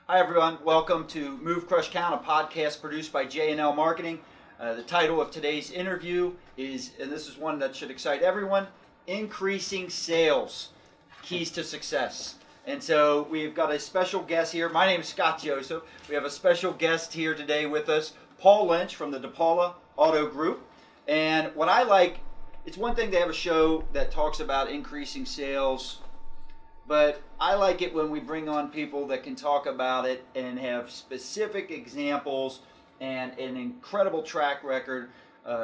Hi everyone, welcome to Move, Crush, Count, a podcast produced by J&L Marketing. The title of today's interview is, and this is one that should excite everyone, Increasing Sales, Keys to Success. And so we've got a special guest here. My name is Scott Joseph. We have a special guest here today with us, Paul Lynch from the DePaula Auto Group. And what I like, it's one thing to have a show that talks about increasing sales, but I like it when we bring on people that can talk about it and have specific examples and an incredible track record.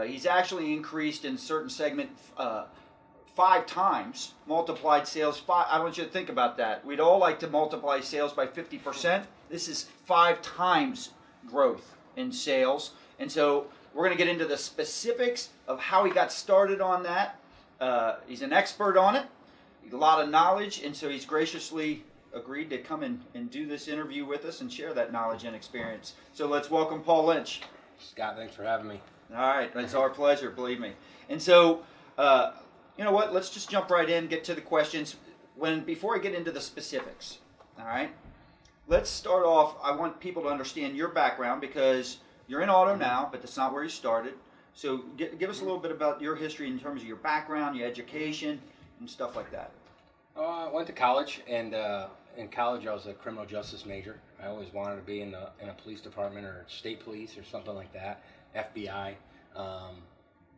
He's actually increased in certain segment 5 times, multiplied sales. I want you to think about that. We'd all like to multiply sales by 50%. This is 5 times growth in sales. And so we're going to get into the specifics of how he got started on that. He's an expert on it. A lot of knowledge, and so he's graciously agreed to come and do this interview with us and share that knowledge and experience. So let's welcome Paul Lynch. Scott, thanks for having me. All right, it's our pleasure, believe me. And so, you know what, let's just jump right in, get to the questions. Before I get into the specifics, all right, let's start off. I want people to understand your background because you're in auto now, but that's not where you started. So give us a little bit about your history in terms of your background, your education, and stuff like that. I went to college, and in college I was a criminal justice major. I always wanted to be in a police department or state police or something like that, FBI.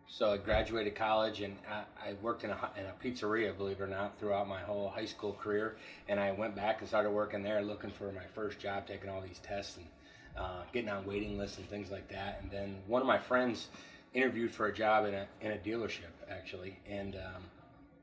So I graduated college, and I worked in a pizzeria, believe it or not, throughout my whole high school career. And I went back and started working there, looking for my first job, taking all these tests and getting on waiting lists and things like that. And then one of my friends interviewed for a job in a dealership, actually, and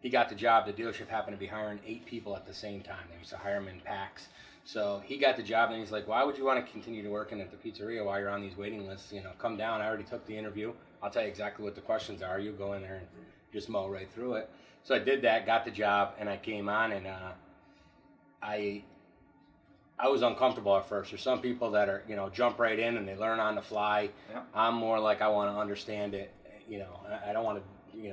he got the job. The dealership happened to be hiring 8 people at the same time. They used to hire them in packs. So he got the job, and he's like, why would you want to continue to working at the pizzeria while you're on these waiting lists? You know, come down. I already took the interview. I'll tell you exactly what the questions are. You go in there and just mow right through it. So I did that, got the job, and I came on, and I was uncomfortable at first. There's some people that are, jump right in and they learn on the fly. Yep. I'm more like I want to understand it. I don't want to.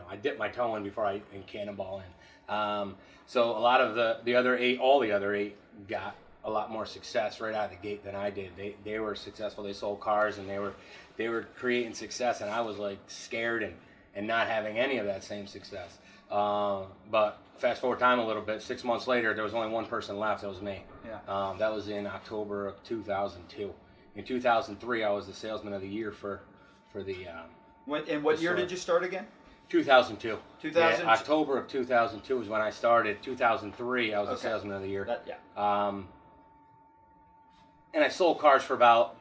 I dip my toe in before I cannonball in. So a lot of the other 8, all the other 8 got a lot more success right out of the gate than I did. They were successful. They sold cars and they were creating success, and I was like scared and not having any of that same success. But fast forward time a little bit, 6 months later, there was only one person left. That was me. Yeah. That was in October of 2002. In 2003, I was the salesman of the year for the. What year did you start again? 2002. 2000. Yeah, October of 2002 is when I started. 2003, I was the salesman of the year. And I sold cars for about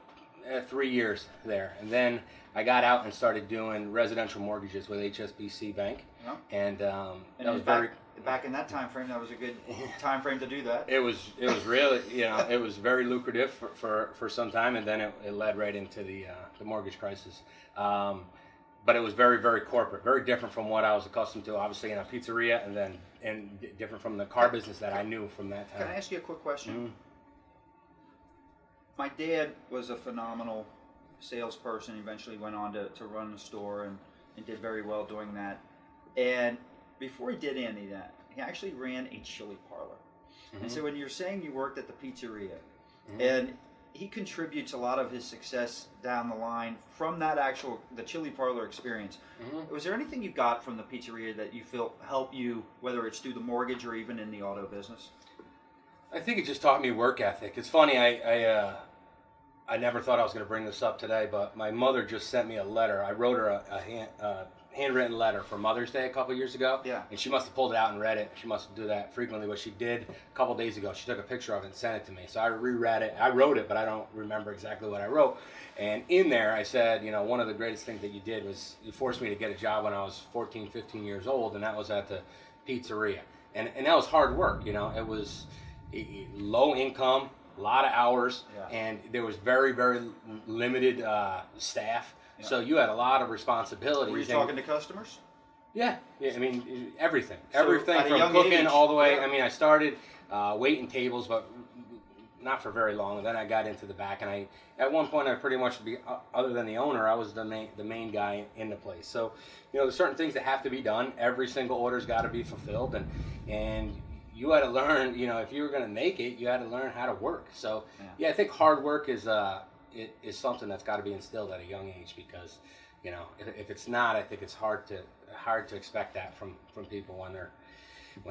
3 years there, and then I got out and started doing residential mortgages with HSBC Bank. Yeah. And that was back in that time frame. That was a good time frame to do that. It was really it was very lucrative for some time, and then it led right into the mortgage crisis. But it was very, very corporate, very different from what I was accustomed to, obviously in a pizzeria, and different from the car business that I knew from that time. Can I ask you a quick question? Mm-hmm. My dad was a phenomenal salesperson. He eventually went on to run the store and did very well doing that. And before he did any of that, he actually ran a chili parlor. Mm-hmm. And so when you're saying you worked at the pizzeria, mm-hmm. and he contributes a lot of his success down the line from that the chili parlor experience. Mm-hmm. Was there anything you got from the pizzeria that you feel helped you, whether it's through the mortgage or even in the auto business? I think it just taught me work ethic. It's funny, I never thought I was going to bring this up today, but my mother just sent me a letter. I wrote her a handwritten letter for Mother's Day a couple years ago. Yeah. And she must have pulled it out and read it. She must do that frequently, but she did a couple days ago. She took a picture of it and sent it to me. So I reread it. I wrote it, but I don't remember exactly what I wrote. And in there I said, one of the greatest things that you did was you forced me to get a job when I was 14, 15 years old, and that was at the pizzeria. And that was hard work. It was low income, a lot of hours, yeah. And there was very, very limited staff. Yeah. So you had a lot of responsibilities. Were you talking to customers? Yeah. I mean, everything from cooking all the way. Yeah. I mean, I started waiting tables, but not for very long. And then I got into the back, and at one point I pretty much, other than the owner, I was the main guy in the place. So, there's certain things that have to be done. Every single order's got to be fulfilled, and you had to learn, if you were going to make it, you had to learn how to work. So I think hard work is something that's got to be instilled at a young age, because if it's not, I think it's hard to expect that from people when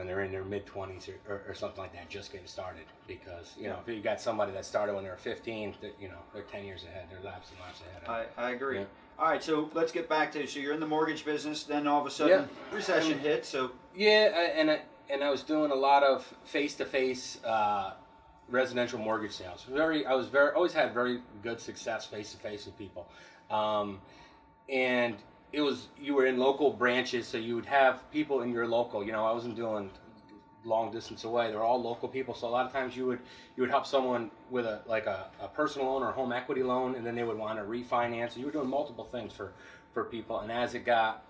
they're in their mid-20s or something like that, just getting started. Because if you got somebody that started when they were 15, they're 10 years ahead, they're laps and laps ahead. I agree. Yeah. All right, so let's get back to, so you're in the mortgage business, then all of a sudden recession hit. So I was doing a lot of face-to-face residential mortgage sales. Always had very good success face-to-face with people, and you were in local branches, so you would have people in your local. I wasn't doing long distance away. They're all local people, so a lot of times you would help someone with a personal loan or a home equity loan, and then they would want to refinance. And you were doing multiple things for people. And as we got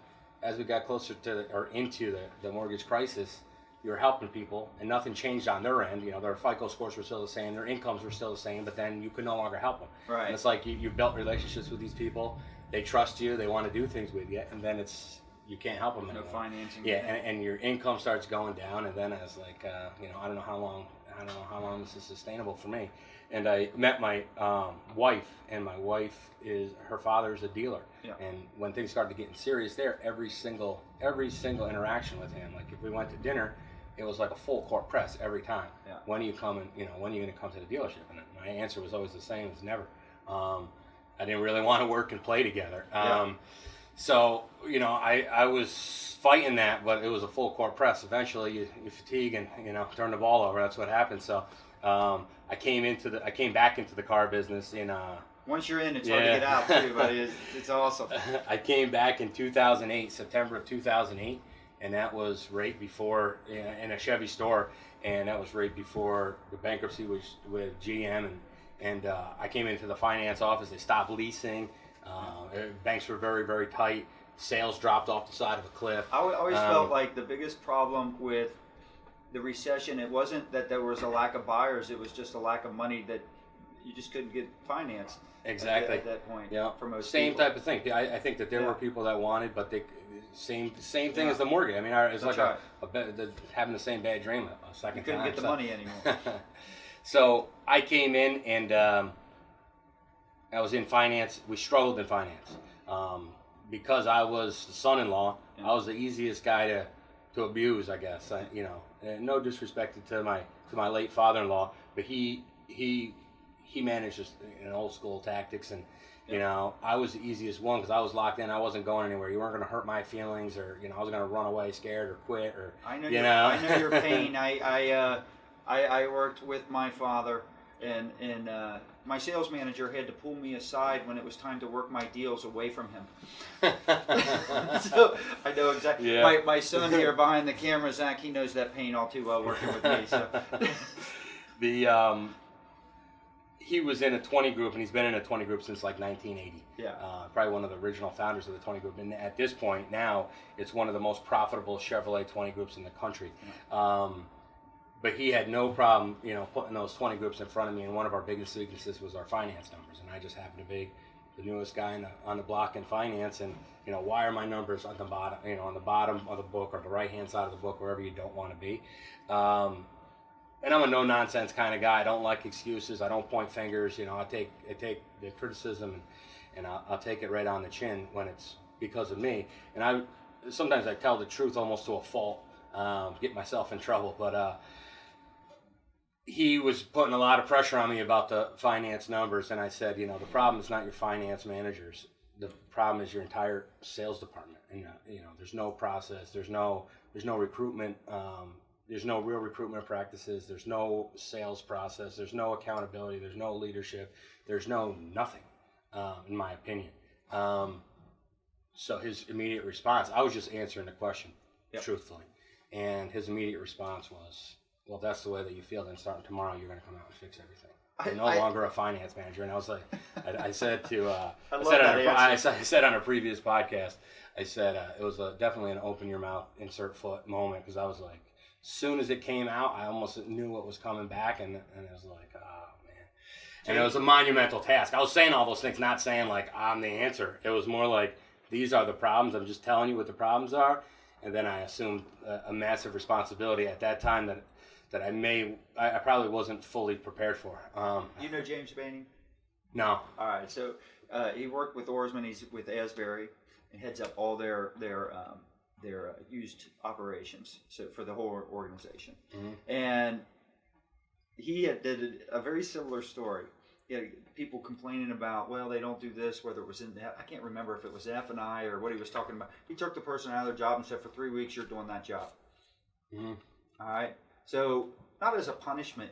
closer to into the mortgage crisis, you were helping people, and nothing changed on their end. Their FICO scores were still the same, their incomes were still the same, but then you could no longer help them. Right. And it's like you built relationships with these people. They trust you. They want to do things with you, and then you can't help them anymore. No financing. Yeah, and your income starts going down, and then I was like, I don't know how long this is sustainable for me. And I met my wife, and my wife her father's a dealer. Yeah. And when things started getting serious there, every single interaction with him, like if we went to dinner, it was like a full court press every time. Yeah. When are you coming? When are you going to come to the dealership? And my answer was always the same: as never. I didn't really want to work and play together. So, I was fighting that, but it was a full court press. Eventually, you fatigue and, turn the ball over. That's what happened. So, I came back into the car business in. Once you're in, it's hard to get out too, but it's awesome. I came back in 2008, September of 2008, and that was right before in a Chevy store, and that was right before the bankruptcy with GM and I came into the finance office. They stopped leasing. Banks were very, very tight. Sales dropped off the side of a cliff. I always felt like the biggest problem with the recession, it wasn't that there was a lack of buyers. It was just a lack of money, that you just couldn't get financed. Exactly. At that point. Yeah. For most same people. Type of thing. I think that there were people that wanted, but same thing as the mortgage. I mean, it's like having the same bad dream a second time. You couldn't get the money anymore. So I came in and I was in finance. We struggled in finance because I was the son-in-law. Yeah. I was the easiest guy to abuse, I guess. No disrespect to my late father-in-law, but he managed just old school tactics, and I was the easiest one because I was locked in. I wasn't going anywhere. You weren't going to hurt my feelings, or I was going to run away scared or quit, or I know your pain. I worked with my father, and my sales manager had to pull me aside when it was time to work my deals away from him. So I know exactly. Yeah. My son here behind the camera, Zach, he knows that pain all too well working with me. So. He was in a 20 group, and he's been in a 20 group since like 1980. Yeah. Probably one of the original founders of the 20 group. And at this point now, it's one of the most profitable Chevrolet 20 groups in the country. Yeah. But he had no problem, putting those 20 groups in front of me. And one of our biggest weaknesses was our finance numbers. And I just happened to be the newest guy on the block in finance. And why are my numbers on the bottom, on the bottom of the book or the right-hand side of the book, wherever you don't want to be. And I'm a no-nonsense kind of guy. I don't like excuses. I don't point fingers. I take the criticism and I'll take it right on the chin when it's because of me. And sometimes I tell the truth almost to a fault, get myself in trouble. But he was putting a lot of pressure on me about the finance numbers, and I said, the problem is not your finance managers. The problem is your entire sales department. And there's no process. There's no recruitment. There's no real recruitment practices. There's no sales process. There's no accountability. There's no leadership. There's no nothing, in my opinion. So his immediate response, I was just answering the question truthfully. And his immediate response was, well, if that's the way that you feel, then starting tomorrow, you're going to come out and fix everything. You're no longer a finance manager. And I was like, I said on a previous podcast, I said it was definitely an open your mouth, insert foot moment, because I was like, as soon as it came out, I almost knew what was coming back, and I was like, oh, man. And it was a monumental task. I was saying all those things, not saying, like, I'm the answer. It was more like, these are the problems. I'm just telling you what the problems are. And then I assumed a massive responsibility at that time that that I probably wasn't fully prepared for. You know James Banning? No. All right, so he worked with Oarsman. He's with Asbury and heads up all their used operations, so for the whole organization. And he did a very similar story. He had people complaining about, well, they don't do this, whether it was I can't remember if it was F&I or what he was talking about. He took the person out of their job and said, for 3 weeks, you're doing that job. All right, so not as a punishment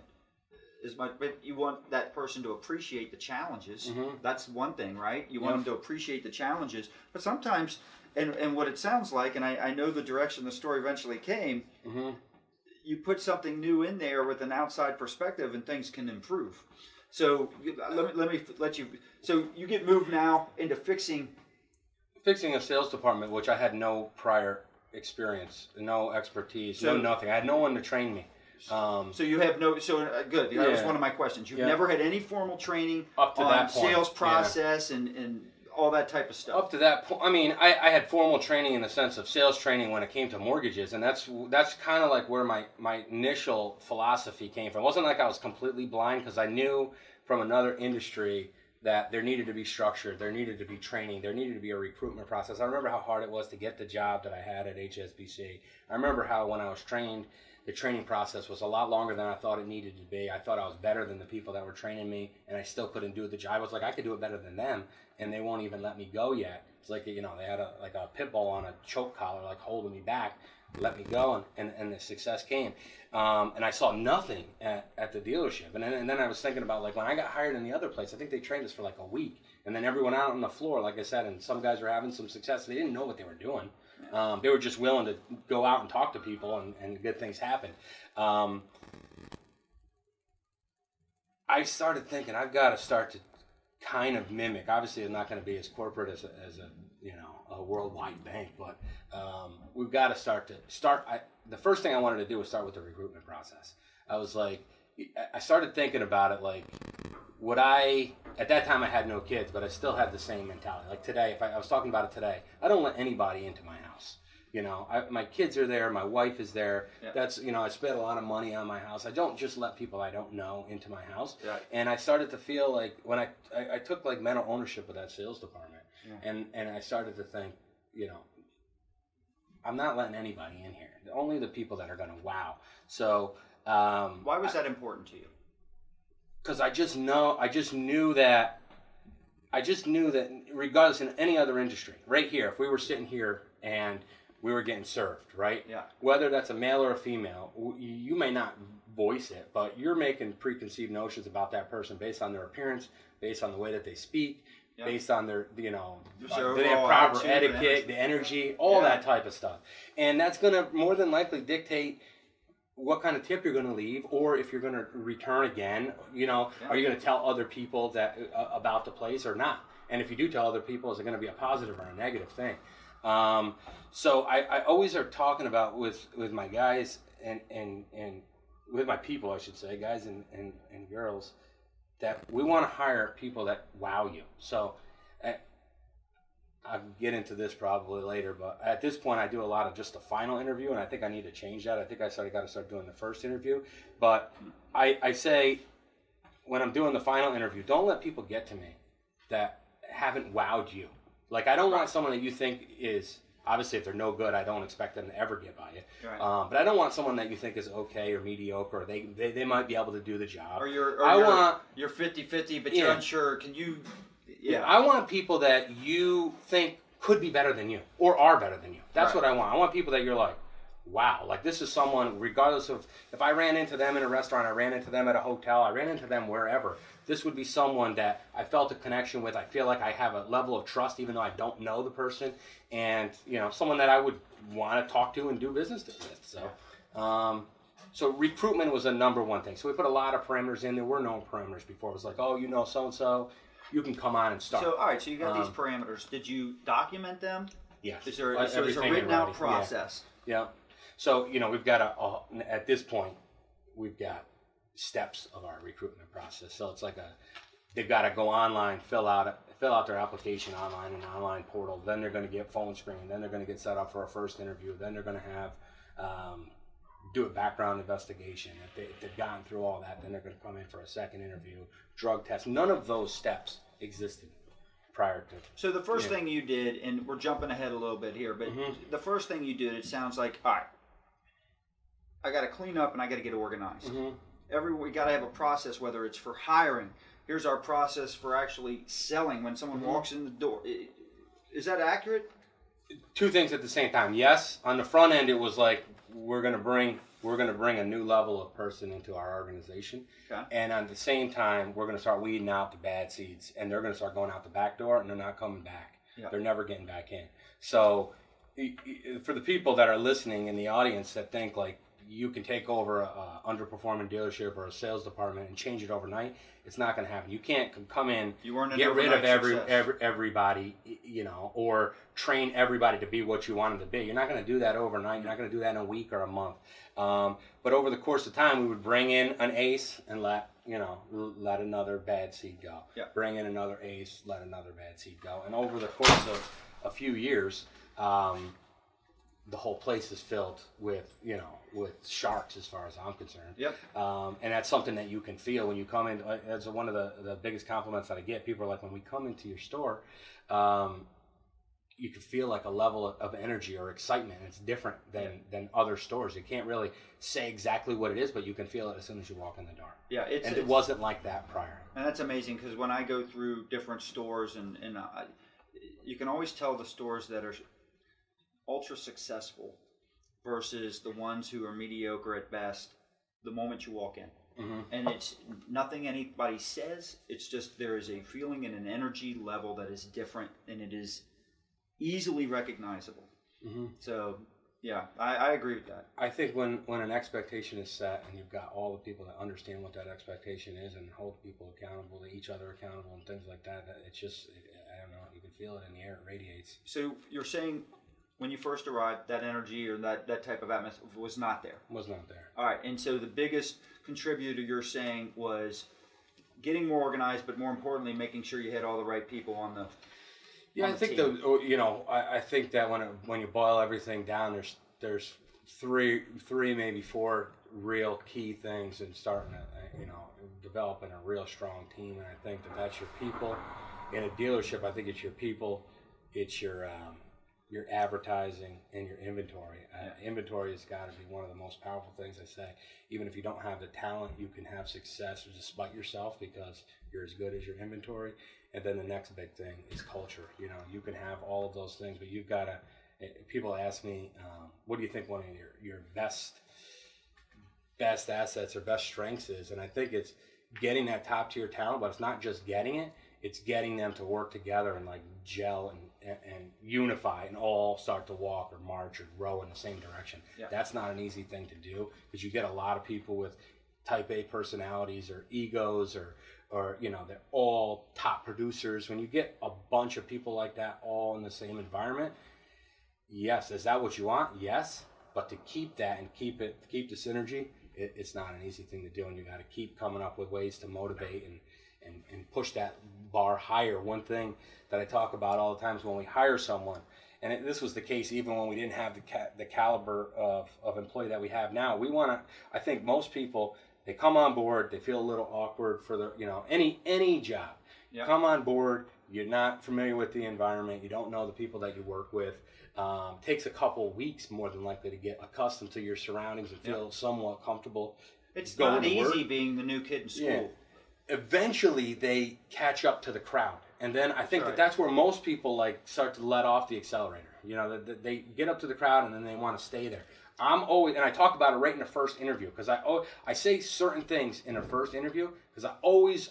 as much, but you want that person to appreciate the challenges. That's one thing, right? You want them to appreciate the challenges, but sometimes, and what it sounds like, and I know the direction the story eventually came, you put something new in there with an outside perspective and things can improve. So let you, so you get moved now into fixing a sales department, which I had no prior experience, no expertise, no nothing. I had no one to train me. So you have no, good. That was one of my questions. You've never had any formal training up to that point. Sales process and all that type of stuff. Up to that point, I mean, I had formal training in the sense of sales training when it came to mortgages, and that's kind of like where my initial philosophy came from. It wasn't like I was completely blind, because I knew from another industry that there needed to be structure, there needed to be training, there needed to be a recruitment process. I remember how hard it was to get the job that I had at HSBC. I remember how when I was trained, the training process was a lot longer than I thought it needed to be. I thought I was better than the people that were training me, and I still couldn't do the job. I was like, I could do it better than them, and they won't even let me go yet. It's like, they had a pit bull on a choke collar, like holding me back, let me go, and the success came. And I saw nothing at the dealership. And then I was thinking about, like, when I got hired in the other place, I think they trained us for like a week. And then everyone out on the floor, like I said, and some guys were having some success. They didn't know what they were doing. They were just willing to go out and talk to people, and good things happened. I started thinking, I've got to start to kind of mimic. Obviously, it's not going to be as corporate as a worldwide bank, but we've got to the first thing I wanted to do was start with the recruitment process. I started thinking about it, like, at that time I had no kids, but I still had the same mentality. Like today, I was talking about it today, I don't let anybody into my house. My kids are there, my wife is there. Yeah. That's, I spent a lot of money on my house. I don't just let people I don't know into my house. Right. And I started to feel like, when I took like mental ownership of that sales department, and I started to think, I'm not letting anybody in here. Only the people that are going to wow. So why was that important to you? Because I just knew that regardless in any other industry, right here, if we were sitting here and we were getting served, right? Yeah. Whether that's a male or a female, you may not voice it, but you're making preconceived notions about that person based on their appearance, based on the way that they speak, based on their, do they have proper etiquette, the energy, all that type of stuff. And that's going to more than likely dictate what kind of tip you're going to leave, or if you're going to return again. Are you going to tell other people that about the place or not? And if you do tell other people, is it going to be a positive or a negative thing? So I always are talking about with my guys and with my people, I should say, guys and girls, that we want to hire people that wow you. So I'll get into this probably later, but at this point I do a lot of just the final interview, and I think I need to change that. I think I got to start doing the first interview. But I say, when I'm doing the final interview, don't let people get to me that haven't wowed you. Like, I don't want someone that you think is, obviously if they're no good, I don't expect them to ever get by it. Right. But I don't want someone that you think is okay or mediocre, or they might be able to do the job. You're 50-50, but you're unsure. Can you... Yeah, I want people that you think could be better than you or are better than you. That's what I want. I want people that you're like, wow, like this is someone, regardless of if I ran into them in a restaurant, I ran into them at a hotel, I ran into them wherever, this would be someone that I felt a connection with. I feel like I have a level of trust even though I don't know the person, and someone that I would want to talk to and do business with. So so recruitment was a number one thing. So we put a lot of parameters in. There were no parameters before. It was like, oh, so-and-so, you can come on and start. So, all right, so you got these parameters. Did you document them? Yes. Is there a written out process? Yeah. So, we've got at this point, we've got steps of our recruitment process. So it's like they've got to go online, fill out their application online in an online portal. Then they're going to get phone screening. Then they're going to get set up for a first interview. Then they're going to have do a background investigation. If they've gotten through all that, then they're going to come in for a second interview, drug test. None of those steps existed prior to. So the first thing you did, and we're jumping ahead a little bit here, but the first thing you did, it sounds like, all right, I got to clean up and I got to get organized. We got to have a process, whether it's for hiring. Here's our process for actually selling when someone walks in the door. Is that accurate? Two things at the same time. Yes, on the front end, it was like we're gonna bring a new level of person into our organization, and at the same time, we're gonna start weeding out the bad seeds, and they're gonna start going out the back door, and they're not coming back. They're never getting back in. So, for the people that are listening in the audience that think like you can take over a underperforming dealership or a sales department and change it overnight, it's not going to happen. You can't come in, get rid of everybody, or train everybody to be what you want them to be. You're not going to do that overnight. You're not going to do that in a week or a month. But over the course of time, we would bring in an ace and let another bad seed go. Bring in another ace, let another bad seed go. And over the course of a few years, the whole place is filled with sharks, as far as I'm concerned. And that's something that you can feel when you come in. That's one of the biggest compliments that I get. People are like, when we come into your store, you can feel like a level of energy or excitement. It's different than other stores. You can't really say exactly what it is, but you can feel it as soon as you walk in the door. It wasn't like that prior. And that's amazing, because when I go through different stores, and you can always tell the stores that are ultra successful versus the ones who are mediocre at best the moment you walk in. And it's nothing anybody says, it's just there is a feeling and an energy level that is different, and it is easily recognizable. So I agree with that. I think when an expectation is set and you've got all the people that understand what that expectation is and hold people accountable, to each other accountable, and things like that, it's just, I don't know, you can feel it in the air, it radiates. So you're saying when you first arrived, that energy or that type of atmosphere was not there? Was not there. All right, and so the biggest contributor, you're saying, was getting more organized, but more importantly, making sure you had all the right people on the I think I think that when you boil everything down, there's three maybe four real key things in starting developing a real strong team, and I think that's your people. In a dealership, I think it's your people, it's your advertising, and your inventory. Inventory has got to be one of the most powerful things I say. Even if you don't have the talent, you can have success despite yourself, because you're as good as your inventory. And then the next big thing is culture. You can have all of those things, but you've got to. People ask me, what do you think one of your best assets or best strengths is? And I think it's getting that top tier talent, but it's not just getting it. It's getting them to work together and like gel and unify and all start to walk or march or row in the same direction. That's not an easy thing to do, because you get a lot of people with type A personalities or egos or they're all top producers. When you get a bunch of people like that all in the same environment, yes, is that what you want? Yes, but to keep that and keep the synergy, it's not an easy thing to do, and you got to keep coming up with ways to motivate and push that bar higher. One thing that I talk about all the time is when we hire someone, and this was the case even when we didn't have the caliber of employee that we have now. I think most people, they come on board, they feel a little awkward for any job. Come on board, you're not familiar with the environment, you don't know the people that you work with. Takes a couple weeks more than likely to get accustomed to your surroundings and feel somewhat comfortable. It's not easy being the new kid in school. Eventually they catch up to the crowd, and then I think that's where most people start to let off the accelerator. They get up to the crowd and then they want to stay there. And I talk about it right in the first interview, because I say certain things in the first interview because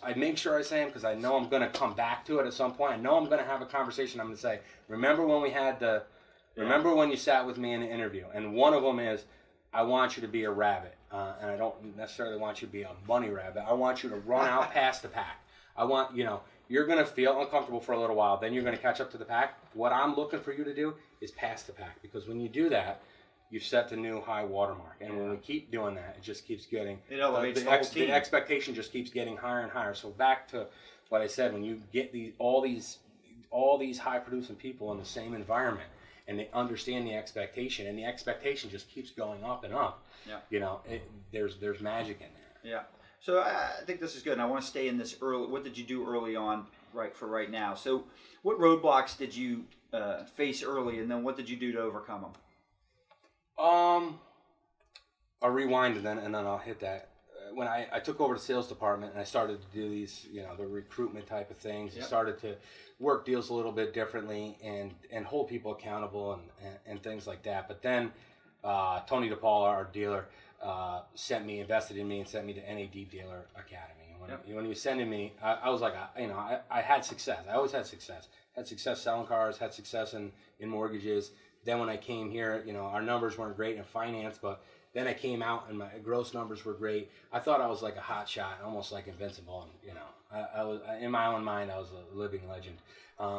I make sure I say them, because I know I'm going to come back to it at some point. I know I'm going to have a conversation. I'm going to say, remember when you sat with me in the interview? And one of them is, I want you to be a rabbit, and I don't necessarily want you to be a bunny rabbit. I want you to run out past the pack. I want, you're going to feel uncomfortable for a little while, then you're going to catch up to the pack. What I'm looking for you to do is pass the pack, because when you do that, you've set the new high watermark. And when we keep doing that, it just keeps getting, it elevates the whole team. The expectation just keeps getting higher and higher. So back to what I said, when you get all these high producing people in the same environment, and they understand the expectation, and the expectation just keeps going up and up. Yeah. There's magic in there. Yeah. So I think this is good, and I want to stay in this early. What did you do early on, right now? So what roadblocks did you face early, and then what did you do to overcome them? I'll rewind and then I'll hit that. When I took over the sales department and I started to do these, the recruitment type of things, I started to work deals a little bit differently and hold people accountable and things like that. But then Tony DePaula, our dealer, invested in me and sent me to NAD Dealer Academy. And when he was sending me, I was like, I had success. I always had success. Had success selling cars, had success in mortgages. Then when I came here, our numbers weren't great in finance, but then I came out and my gross numbers were great. I thought I was like a hot shot, almost like invincible. And, I was in my own mind, I was a living legend.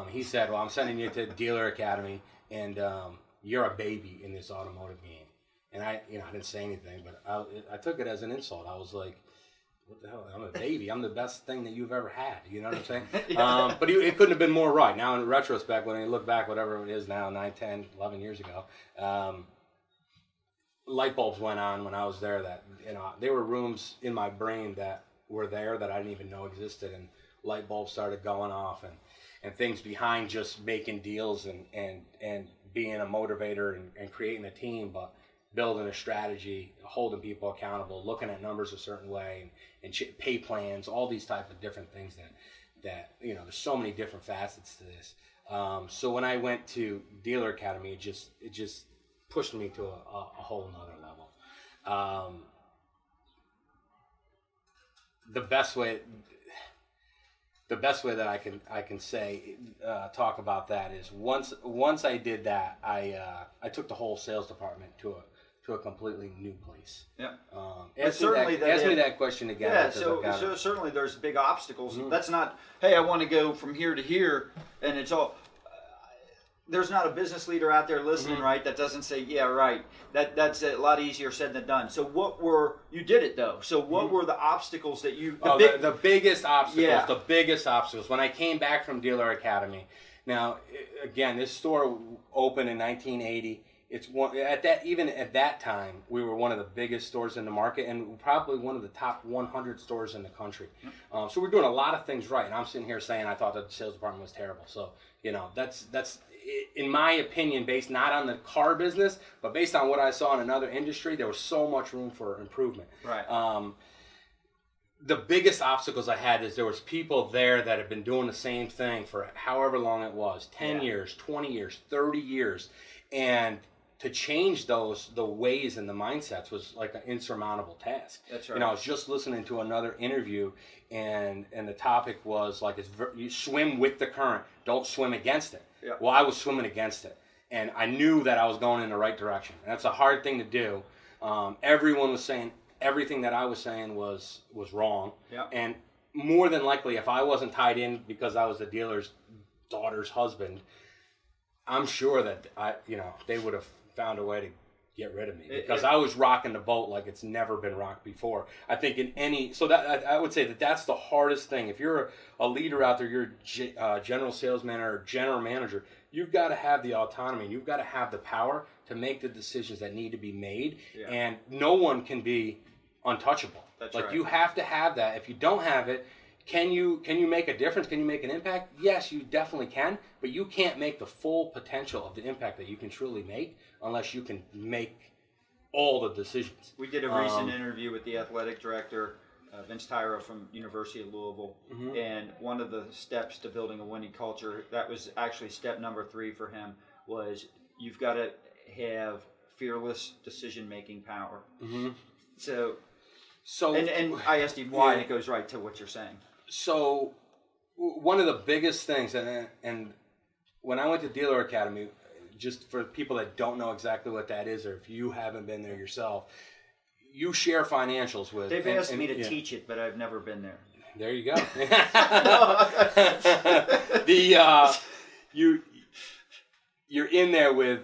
He said, well, I'm sending you to Dealer Academy, and you're a baby in this automotive game. And I didn't say anything, but I took it as an insult. I was like, what the hell? I'm a baby. I'm the best thing that you've ever had. You know what I'm saying? But it couldn't have been more right. Now, in retrospect, when I look back, whatever it is now, 9, 10, 11 years ago, light bulbs went on when I was there that, there were rooms in my brain that were there that I didn't even know existed, and light bulbs started going off, and things behind just making deals and being a motivator and creating a team, but building a strategy, holding people accountable, looking at numbers a certain way, and pay plans, all these type of different things that there's so many different facets to this. So when I went to Dealer Academy, it just pushed me to a whole nother level. The best way that I can say talk about that is once I did that, I took the whole sales department to a completely new place. Yeah. Ask me that question again. Yeah. So certainly there's big obstacles. Mm-hmm. That's not, hey, I want to go from here to here, and it's all. There's not a business leader out there listening, mm-hmm. right, that doesn't say, yeah, right. That's a lot easier said than done. So you did it though. So what mm-hmm. were the obstacles that you? The biggest obstacles. Yeah. The biggest obstacles when I came back from Dealer Academy. Now, again, this store opened in 1980. Even at that time, we were one of the biggest stores in the market and probably one of the top 100 stores in the country. Mm-hmm. So we're doing a lot of things right. And I'm sitting here saying I thought that the sales department was terrible. So that's. In my opinion, based not on the car business, but based on what I saw in another industry, there was so much room for improvement. Right. The biggest obstacles I had is there was people there that had been doing the same thing for however long it was, 10 years, 20 years, 30 years. And to change the ways and the mindsets was like an insurmountable task. That's right. I was just listening to another interview, and the topic was like, you swim with the current, don't swim against it. Yeah. Well, I was swimming against it, and I knew that I was going in the right direction. And that's a hard thing to do. Everyone was saying everything that I was saying was wrong. Yeah. And more than likely, if I wasn't tied in because I was the dealer's daughter's husband, I'm sure that they would have found a way to get rid of me because I was rocking the boat like it's never been rocked before. I think that I would say that that's the hardest thing. If you're a leader out there, you're a general salesman or general manager, you've got to have the autonomy. You've got to have the power to make the decisions that need to be made, and no one can be untouchable. That's like right. You have to have that. If you don't have it, can you make a difference? Can you make an impact? Yes, you definitely can, but you can't make the full potential of the impact that you can truly make unless you can make all the decisions. We did a recent interview with the athletic director, Vince Tyra from University of Louisville, mm-hmm. and one of the steps to building a winning culture, that was actually step number 3 for him, was you've got to have fearless decision-making power. Mm-hmm. So and I asked him why, and it goes right to what you're saying. So one of the biggest things, and when I went to Dealer Academy, just for people that don't know exactly what that is, or if you haven't been there yourself, you share finaeans with. They've asked me to teach it, but I've never been there. There you go. You're in there with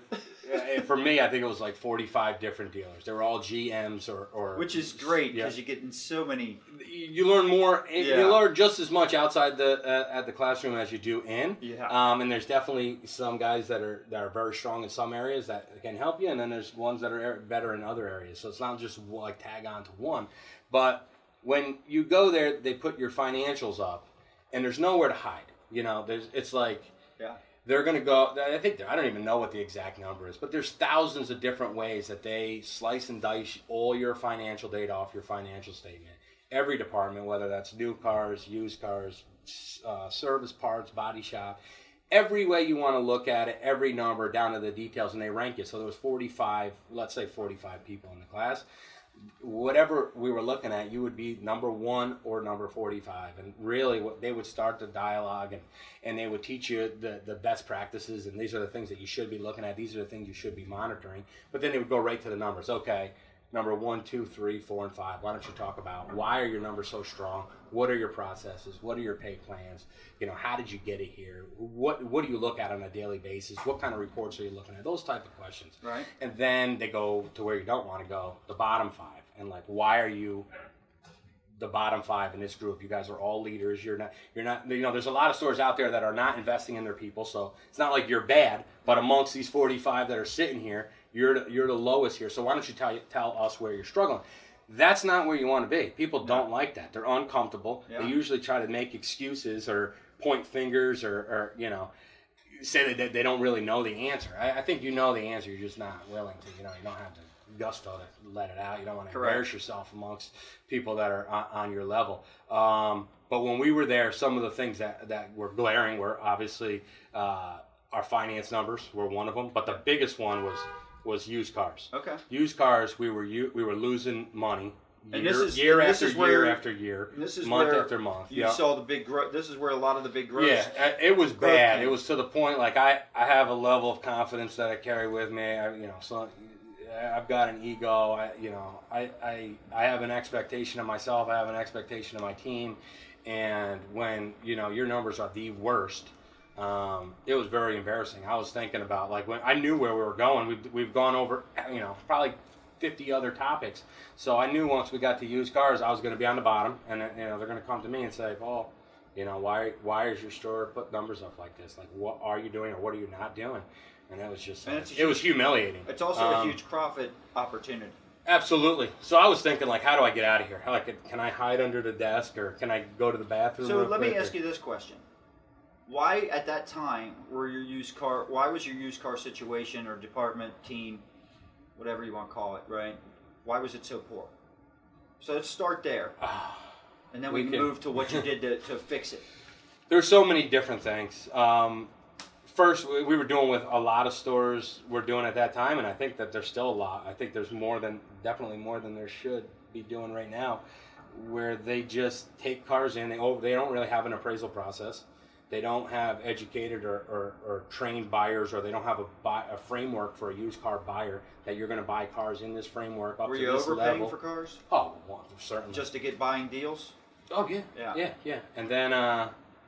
For me, I think it was like 45 different dealers. They were all GMs or which is great because you get in so many. You learn more. You learn just as much outside at the classroom as you do in. Yeah. And there's definitely some guys that are very strong in some areas that can help you, and then there's ones that are better in other areas. So it's not just like tag on to one. But when you go there, they put your financials up, and there's nowhere to hide. It's like. Yeah. They're going to go, I don't even know what the exact number is, but there's thousands of different ways that they slice and dice all your financial data off your financial statement. Every department, whether that's new cars, used cars, service parts, body shop, every way you want to look at it, every number down to the details, and they rank it. So there was 45 people in the class. Whatever we were looking at, you would be number 1 or number 45, and really they would start the dialogue and they would teach you the best practices, and these are the things that you should be looking at, these are the things you should be monitoring. But then they would go right to the numbers. Okay, number 1, 2, 3, 4, and 5. Why don't you talk about why are your numbers so strong? What are your processes? What are your pay plans? How did you get it here? What do you look at on a daily basis? What kind of reports are you looking at? Those type of questions. Right. And then they go to where you don't want to go, the bottom 5, and like, why are you the bottom 5 in this group? You guys are all leaders. You're not. There's a lot of stores out there that are not investing in their people, so it's not like you're bad. But amongst these 45 that are sitting here, you're the lowest here. So why don't you tell us where you're struggling? That's not where you want to be. People don't like that. They're uncomfortable. Yeah. They usually try to make excuses or point fingers or say that they don't really know the answer. I think you know the answer. You're just not willing to. You don't have the gusto to let it out. You don't want to embarrass yourself amongst people that are on your level. But when we were there, some of the things that were glaring were obviously our finance numbers were one of them. But the biggest one was used cars. Okay. Used cars, we were losing money year after year, month after month. You saw the big growth. This is where a lot of the big growth. Yeah, it was bad. It was to the point like I have a level of confidence that I carry with me. So I've got an ego. I have an expectation of myself. I have an expectation of my team, and when your numbers are the worst. It was very embarrassing. I was thinking about when I knew where we were going. We've gone over probably 50 other topics. So I knew once we got to used cars, I was going to be on the bottom, and they're going to come to me and say, "Paul, why is your store put numbers up like this? Like, what are you doing or what are you not doing?" And that was just it was humiliating. It's also a huge profit opportunity. Absolutely. So I was thinking, how do I get out of here? Can I hide under the desk or can I go to the bathroom? So let me ask you this question. Why at that time why was your used car situation or department, team, whatever you want to call it, right? Why was it so poor? So let's start there. And then we can move to what you did to fix it. There's so many different things. First, we were doing with a lot of stores we're doing at that time, and I think that there's still a lot. I think there's definitely more than there should be doing right now, where they just take cars in, they don't really have an appraisal process. They don't have educated or trained buyers, or they don't have a framework for a used car buyer that you're going to buy cars in this framework up to this level. Were you overpaying for cars? Oh, well, certainly. Just to get buying deals? Oh, yeah. And then...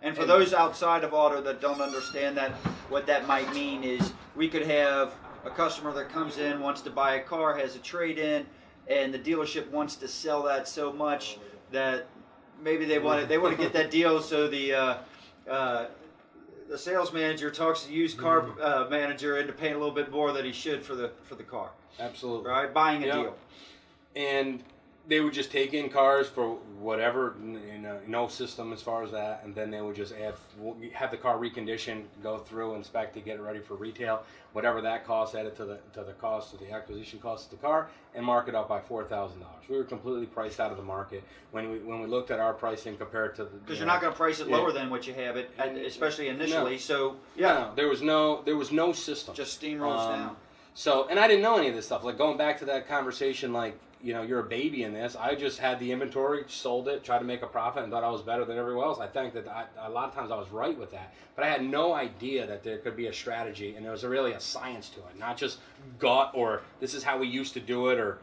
and for those outside of auto that don't understand that, what that might mean is we could have a customer that comes in, wants to buy a car, has a trade-in, and the dealership wants to sell that so much that maybe they want to get that deal, so the sales manager talks to the used car manager into paying a little bit more than he should for the car. Absolutely. Right? Buying a deal. And they would just take in cars for whatever, no system as far as that, and then they would just have the car reconditioned, go through, inspect to get it ready for retail, whatever that cost, add it to the cost of the acquisition cost of the car, and mark it up by $4,000. We were completely priced out of the market when we looked at our pricing compared to the. Because you're not going to price it lower than what you have it, especially initially. No. So there was no system. Just steamrolls down. So, and I didn't know any of this stuff. Going back to that conversation, you're a baby in this. I just had the inventory, sold it, tried to make a profit, and thought I was better than everyone else. I think that a lot of times I was right with that. But I had no idea that there could be a strategy, and there was really a science to it. Not just gut or this is how we used to do it or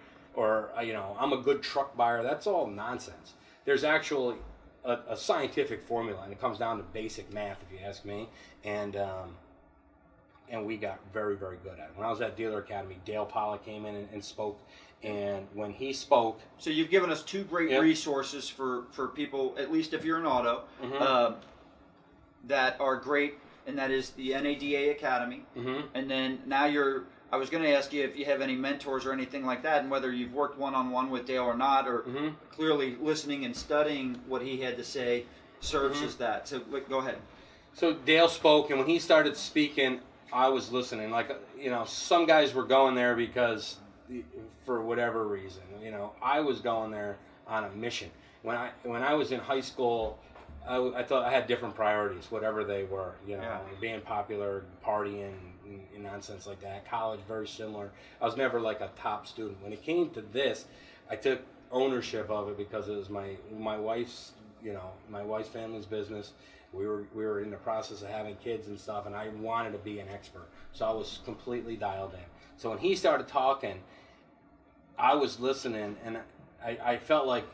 I'm a good truck buyer. That's all nonsense. There's actually a scientific formula, and it comes down to basic math, if you ask me. And and we got very, very good at it. When I was at Dealer Academy, Dale Carnegie came in and spoke, and when he spoke... So you've given us two great resources for people, at least if you're in auto, that are great, and that is the NADA Academy, and then now I was going to ask you if you have any mentors or anything like that, and whether you've worked one-on-one with Dale or not, or clearly listening and studying what he had to say serves as that. So go ahead. So Dale spoke, and when he started speaking, I was listening. Like, some guys were going there because, for whatever reason, I was going there on a mission. When I was in high school, I thought I had different priorities, whatever they were, being popular, partying, and nonsense like that. College, very similar. I was never like a top student. When it came to this, I took ownership of it because it was my wife's, my wife's family's business. We were in the process of having kids and stuff, and I wanted to be an expert. So I was completely dialed in. So when he started talking, I was listening, and I felt like,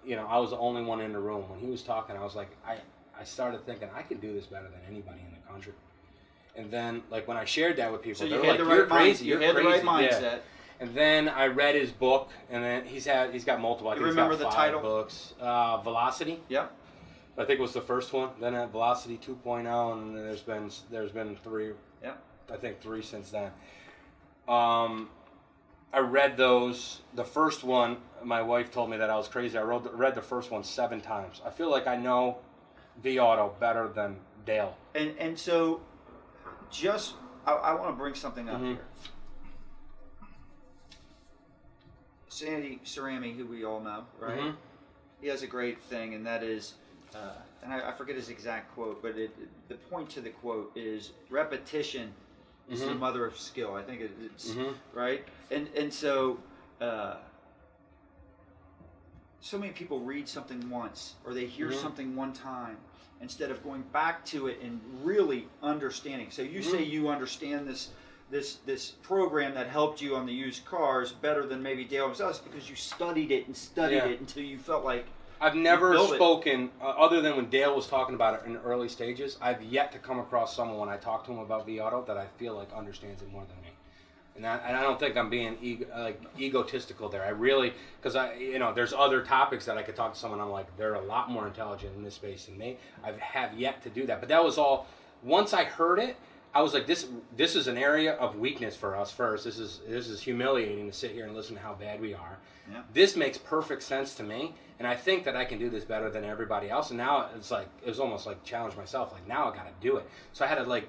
I was the only one in the room. When he was talking, I was like, I started thinking, I can do this better than anybody in the country. And then, like, when I shared that with people, so they were like, you're crazy, you're crazy. You had the right mindset. Yeah. And then I read his book, and then he's got multiple. I think he's got 5 books. Velocity. Yep. I think it was the first one. Then at Velocity 2.0, and then there's been 3. Yep. I think 3 since then. I read those. The first one, my wife told me that I was crazy. I read the first one 7 times. I feel like I know V-Auto better than Dale. And so, I want to bring something up here. Sandy Cerami, who we all know, right? He has a great thing, and that is, and I forget his exact quote, but the point to the quote is repetition is the mother of skill. I think it's right, and so so many people read something once or they hear something one time instead of going back to it and really understanding. So you say you understand this program that helped you on the used cars better than maybe Dale himself because you studied it and studied it until you felt like I've never spoken, other than when Dale was talking about it in the early stages, I've yet to come across someone when I talk to him about V-Auto that I feel like understands it more than me. And I don't think I'm being egotistical there. I really, because there's other topics that I could talk to someone, I'm like, they're a lot more intelligent in this space than me. I have yet to do that. But that was all, once I heard it, I was like, this is an area of weakness for us first. This is humiliating to sit here and listen to how bad we are. Yeah. This makes perfect sense to me, and I think that I can do this better than everybody else. And now it was almost like challenge myself. Like, now I got to do it. So I had to,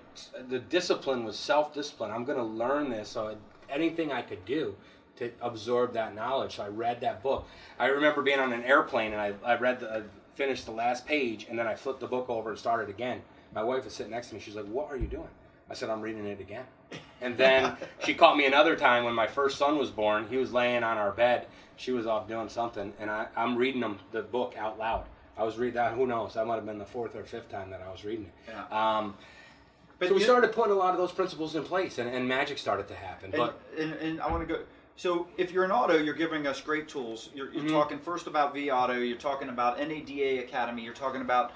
the discipline was self-discipline. I'm going to learn this. So anything I could do to absorb that knowledge. So I read that book. I remember being on an airplane, and I finished the last page, and then I flipped the book over and started again. My wife was sitting next to me. She's like, "What are you doing?" I said, "I'm reading it again." And then she caught me another time when my first son was born. He was laying on our bed. She was off doing something, and I'm reading him the book out loud. I was reading that. Who knows? That might have been the 4th or 5th time that I was reading it. Yeah. So we started putting a lot of those principles in place, and magic started to happen. And I want to go. So if you're in auto, you're giving us great tools. You're talking first about V-Auto. You're talking about NADA Academy. You're talking about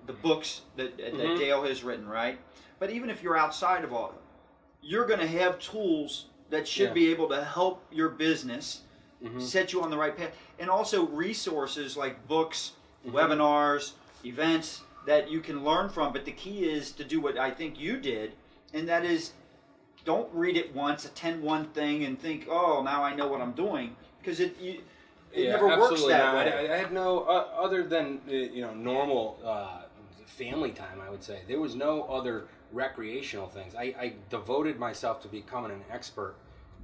the books that Dale has written, right? But even if you're outside of auto, you're going to have tools that should be able to help your business set you on the right path. And also resources like books, webinars, events that you can learn from. But the key is to do what I think you did, and that is don't read it once, attend one thing, and think, oh, now I know what I'm doing. Because it never works that way. I had no, other than normal family time, I would say. There was no other recreational things. I devoted myself to becoming an expert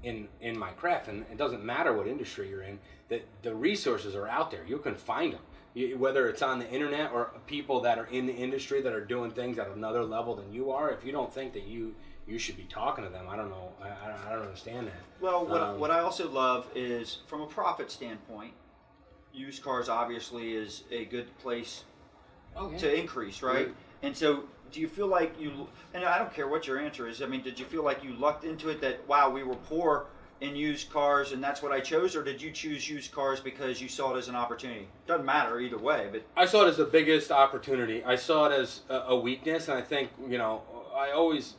in my craft, and it doesn't matter what industry you're in, that the resources are out there. You can find them, whether it's on the internet or people that are in the industry that are doing things at another level than you are. If you don't think that you should be talking to them, I don't know. I don't understand that. Well, what I also love is, from a profit standpoint, used cars obviously is a good place to increase, right? And so do you feel like and I don't care what your answer is, I mean, did you feel like you lucked into it that, wow, we were poor in used cars and that's what I chose, or did you choose used cars because you saw it as an opportunity? Doesn't matter either way, but... I saw it as the biggest opportunity. I saw it as a weakness, and I think,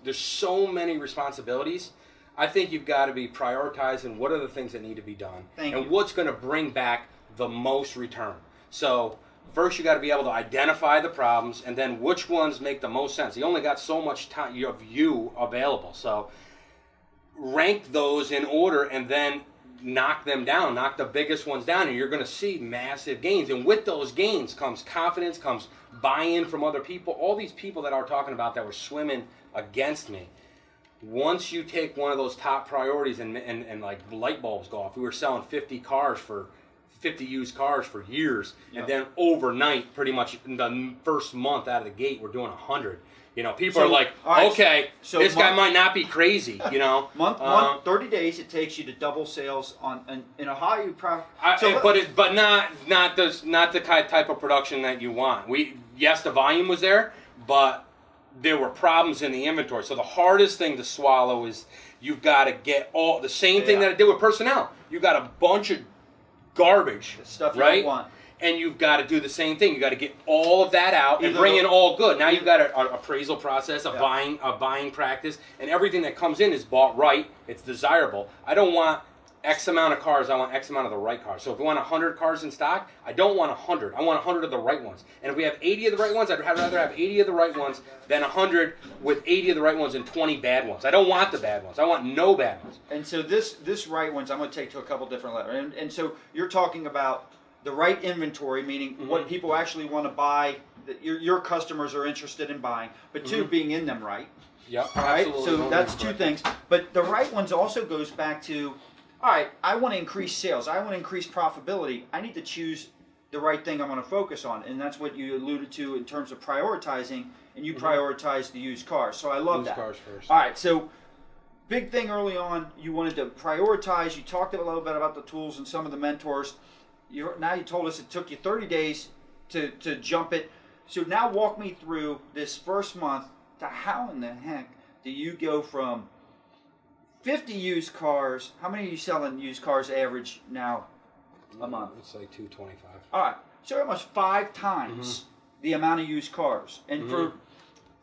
there's so many responsibilities. I think you've got to be prioritizing what are the things that need to be done and what's going to bring back the most return. So first you got to be able to identify the problems, and then which ones make the most sense. You only got so much time of you available. So rank those in order and then knock them down, knock the biggest ones down, and you're going to see massive gains. And with those gains comes confidence, comes buy-in from other people. All these people that are talking about that were swimming against me. Once you take one of those top priorities and like light bulbs go off, we were selling 50 used cars for years, and then overnight, pretty much in the first month out of the gate, we're doing 100. You know, people are like, right, okay, so this guy might not be crazy. You know, month 30 days it takes you to double sales in Ohio. But not the type of production that you want. Yes, the volume was there, but there were problems in the inventory. So the hardest thing to swallow is you've got to get all the same thing that I did with personnel. You got a bunch of garbage, stuff you don't want. And you've got to do the same thing. You got to get all of that out and bring in all good. Now you've got an appraisal process, a buying practice, and everything that comes in is bought right. It's desirable. I don't want X amount of cars. I want X amount of the right cars. So if we want 100 cars in stock, I don't want 100. I want 100 of the right ones. And if we have 80 of the right ones, I'd rather have 80 of the right ones than 100 with 80 of the right ones and 20 bad ones. I don't want the bad ones. I want no bad ones. And so this right ones, I'm going to take to a couple different levels. And so you're talking about the right inventory, meaning what people actually want to buy, that your customers are interested in buying, but two, being in them right. Yep. All right. So that's two things. But the right ones also goes back to, all right, I want to increase sales. I want to increase profitability. I need to choose the right thing I'm going to focus on. And that's what you alluded to in terms of prioritizing, and you prioritize the used cars. So I love that. Used cars first. All right. So big thing early on, you wanted to prioritize. You talked a little bit about the tools and some of the mentors. Now you told us it took you 30 days to jump it. So now walk me through this first month to how in the heck do you go from 50 used cars? How many are you selling used cars average now a month? It's like 225. All right. So almost 5 times the amount of used cars. And for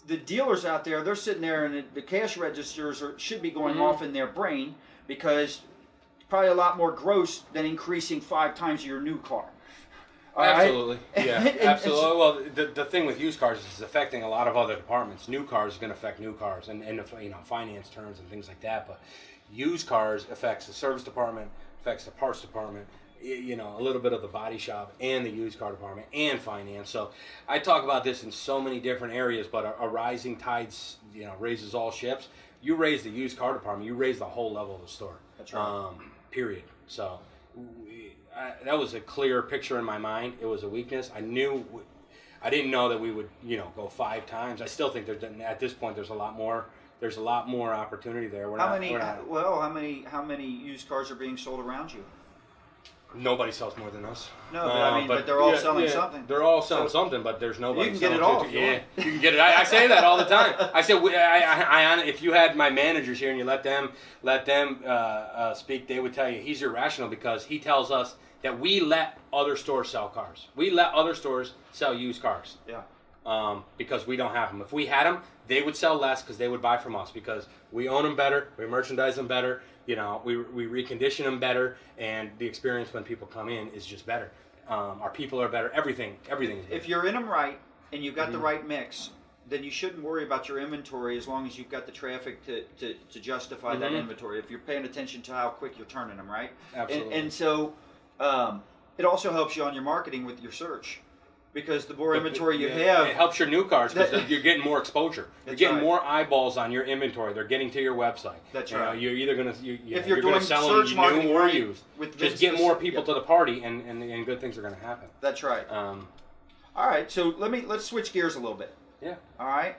the dealers out there, they're sitting there and the cash registers should be going off in their brain, because probably a lot more gross than increasing 5 times your new car. All absolutely. Right? Yeah, absolutely. Well, the thing with used cars is it's affecting a lot of other departments. New cars is going to affect new cars and finance terms and things like that. But used cars affects the service department, affects the parts department, a little bit of the body shop and the used car department and finance. So I talk about this in so many different areas, but a rising tide, raises all ships. You raise the used car department, you raise the whole level of the store. That's right. Period. So that was a clear picture in my mind. It was a weakness. I didn't know that we would, go 5 times. I still think at this point there's a lot more. There's a lot more opportunity there. How many used cars are being sold around you? Nobody sells more than us. No, but they're all selling something. They're all selling something, but there's nobody. You can get it all. You can get it. I say that all the time. I say, if you had my managers here and you let them speak, they would tell you he's irrational because he tells us that we let other stores sell cars. We let other stores sell used cars. Yeah. Because we don't have them. If we had them, they would sell less because they would buy from us because we own them better, we merchandise them better. We recondition them better, and the experience when people come in is just better. Our people are better. Everything is better. If you're in them right and you've got the right mix, then you shouldn't worry about your inventory as long as you've got the traffic to justify that inventory. If you're paying attention to how quick you're turning them, right? Absolutely. And so it also helps you on your marketing with your search. Because the more inventory you have... It helps your new cars because you're getting more exposure. You're getting more eyeballs on your inventory. They're getting to your website. That's right. You're either going to... If you're doing search marketing or used. Just get more people to the party and good things are going to happen. That's right. All right, so let's switch gears a little bit. Yeah. All right?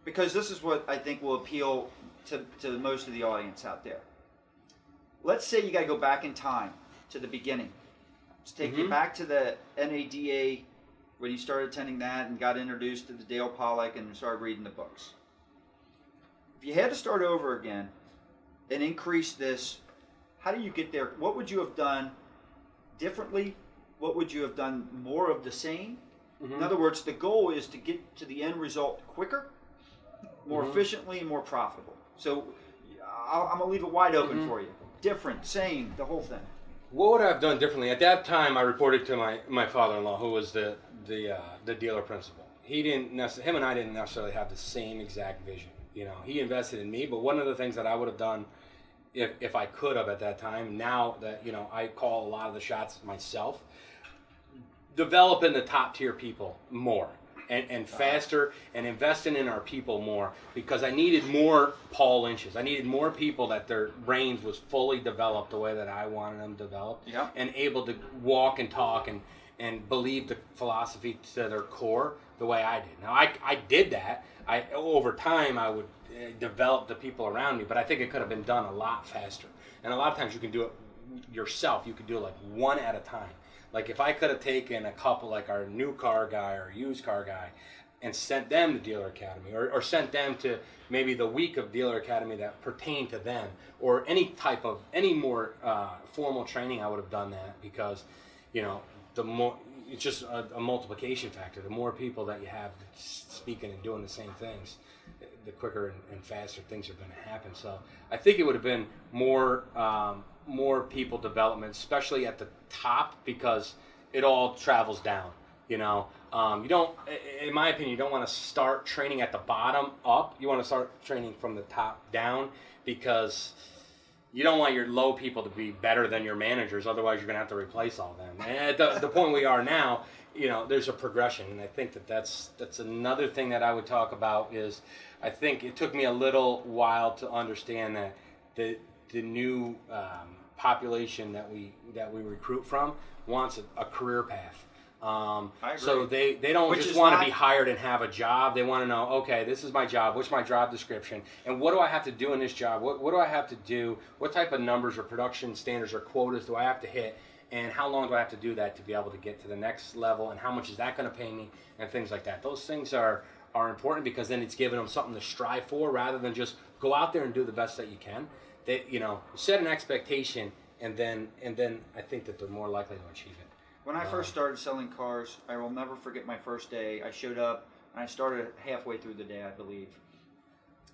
Because this is what I think will appeal to most of the audience out there. Let's say you got to go back in time to the beginning. Let's take you back to the NADA when you started attending that and got introduced to the Dale Pollock and started reading the books. If you had to start over again and increase this, how do you get there? What would you have done differently? What would you have done more of the same? In other words, the goal is to get to the end result quicker. more efficiently and more profitable. So I'm going to leave it wide open for you. Different, same, the whole thing. What would I have done differently? At that time, I reported to my father-in-law, who was the dealer principal. Him and I didn't necessarily have the same exact vision. You know, he invested in me, but one of the things that I would have done if I could have at that time, now that, you know, I call a lot of the shots myself, developing the top tier people more and faster, and investing in our people more, because I needed more Paul Lynches. I needed more people that their brains was fully developed the way that I wanted them developed, and able to walk and talk and believe the philosophy to their core the way I did. Now, I did that. Over time, I would develop the people around me, but I think it could have been done a lot faster. And a lot of times you can do it yourself. You could do it like one at a time. Like if I could have taken a couple, like our new car guy or used car guy, and sent them to Dealer Academy, or sent them to maybe the week of Dealer Academy that pertained to them, or any more formal training, I would have done that, because, you know, the more, it's just a multiplication factor. The more people that you have speaking and doing the same things, the quicker and faster things are going to happen. So I think it would have been more people development, especially at the top, because it all travels down. You know, you don't, in my opinion, you don't want to start training at the bottom up. You want to start training from the top down, because you don't want your low people to be better than your managers. Otherwise, you're going to have to replace all of them. And at the point we are now, you know, there's a progression. And I think that's another thing that I would talk about is, I think it took me a little while to understand that the new population that we recruit from wants a career path. I agree. So they don't just want to be hired and have a job. They want to know, okay, this is my job. What's my job description? And what do I have to do in this job? What do I have to do? What type of numbers or production standards or quotas do I have to hit? And how long do I have to do that to be able to get to the next level? And how much is that going to pay me? And things like that. Those things are important, because then it's giving them something to strive for, rather than just go out there and do the best that you can. They, you know, set an expectation, and then I think that they're more likely to achieve it. When I first started selling cars, I will never forget my first day. I showed up, and I started halfway through the day, I believe.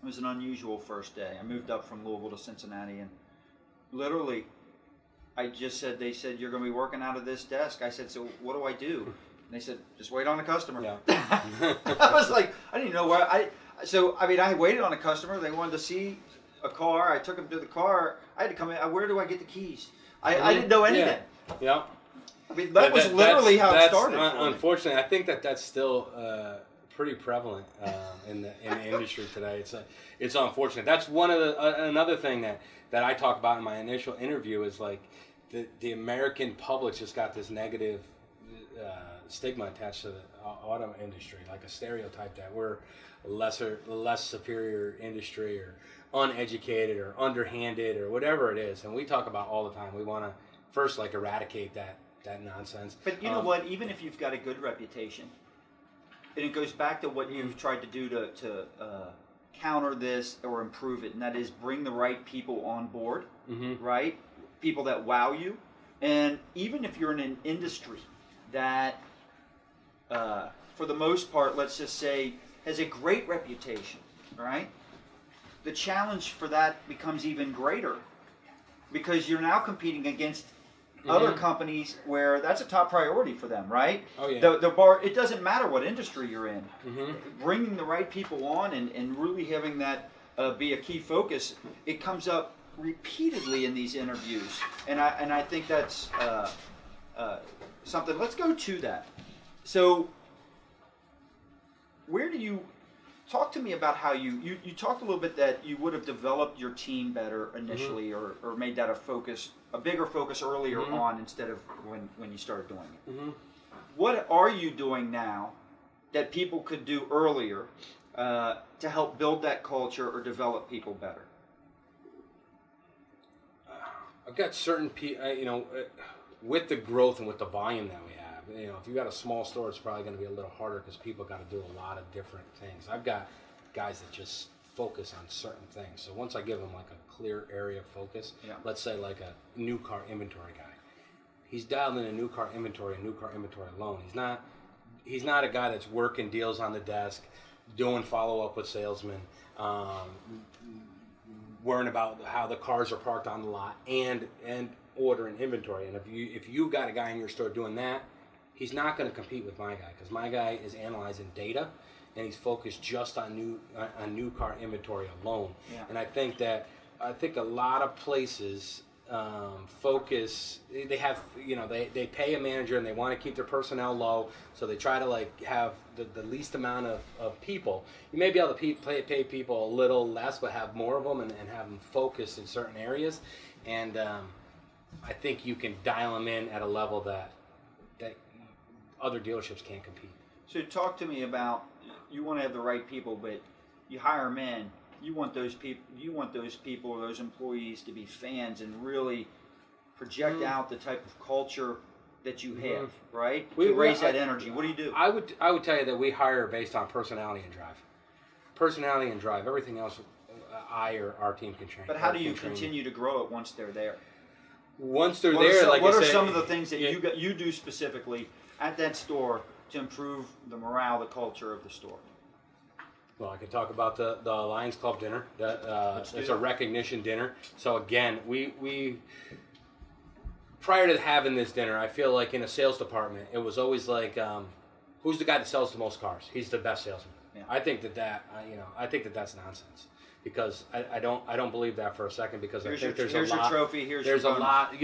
It was an unusual first day. I moved up from Louisville to Cincinnati, and literally, they said, you're going to be working out of this desk. I said, so what do I do? And they said, just wait on a customer. Yeah. I was like, I didn't know where. I waited on a customer. They wanted to see a car. I took them to the car. I had to come in. Where do I get the keys? I didn't know anything. Yeah. I mean, that was literally how it started. Unfortunately, I think that's still pretty prevalent in the industry today. It's unfortunate. That's one of another thing that I talk about in my initial interview is, like, the American public just got this negative stigma attached to the auto industry, like a stereotype that we're less superior industry, or uneducated, or underhanded, or whatever it is. And we talk about all the time. We want to first, like, eradicate that nonsense. But you know what? Even if you've got a good reputation, and it goes back to what you've tried to do to counter this or improve it, and that is bring the right people on board, right? People that wow you. And even if you're in an industry that, for the most part, let's just say, has a great reputation, right? The challenge for that becomes even greater, because you're now competing against other companies where that's a top priority for them, right? Oh, yeah. The bar, it doesn't matter what industry you're in. Bringing the right people on and really having that be a key focus, it comes up repeatedly in these interviews. And I think that's something. Let's go to that. So where do you... Talk to me about how you talked a little bit that you would have developed your team better initially, or made that a bigger focus earlier on, instead of when you started doing it. What are you doing now that people could do earlier to help build that culture or develop people better? I've got certain people, with the growth and with the volume that we have. If you've got a small store, it's probably going to be a little harder, because people got to do a lot of different things. I've got guys that just focus on certain things. So once I give them, like, a clear area of focus, let's say like a new car inventory guy, he's dialed in a new car inventory alone. He's not a guy that's working deals on the desk, doing follow-up with salesmen, worrying about how the cars are parked on the lot, and ordering inventory. And if you've got a guy in your store doing that, he's not going to compete with my guy, because my guy is analyzing data, and he's focused just on new car inventory alone. Yeah. And I think a lot of places focus. They have, they pay a manager and they want to keep their personnel low, so they try to like have the least amount of people. You may be able to pay people a little less, but have more of them and have them focus in certain areas. And I think you can dial them in at a level that other dealerships can't compete. So talk to me about, you want to have the right people, but you hire them in. You want those people, or those employees, to be fans and really project out the type of culture that you have, right? To raise that energy. What do you do? I would tell you that we hire based on personality and drive. Personality and drive. Everything else, I or our team can train. But how do you continue to grow it once they're there? Once they're there, like I said, what are some of the things that you do specifically at that store to improve the morale, the culture of the store? Well, I could talk about the Lions Club dinner. It's a recognition dinner. So again, we prior to having this dinner, I feel like in a sales department, it was always like, who's the guy that sells the most cars? He's the best salesman. Yeah. I think that's nonsense, because I don't believe that for a second, because I think there's a lot. Here's your trophy. There's a lot.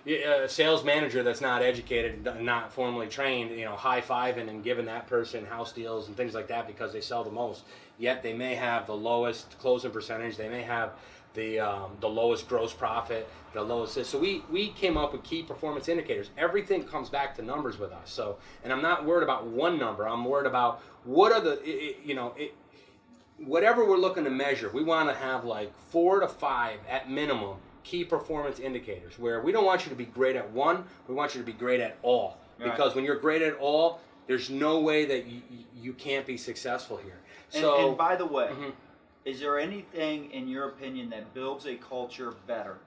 A sales manager that's not educated, not formally trained, high-fiving and giving that person house deals and things like that because they sell the most. Yet they may have the lowest closing percentage. They may have the lowest gross profit, the lowest. So we came up with key performance indicators. Everything comes back to numbers with us. So, and I'm not worried about one number. I'm worried about what are whatever we're looking to measure. We want to have like 4 to 5 at minimum key performance indicators, where we don't want you to be great at one. We want you to be great at all. Because when you're great at all, there's no way that you can't be successful here. And by the way, is there anything, in your opinion, that builds a culture better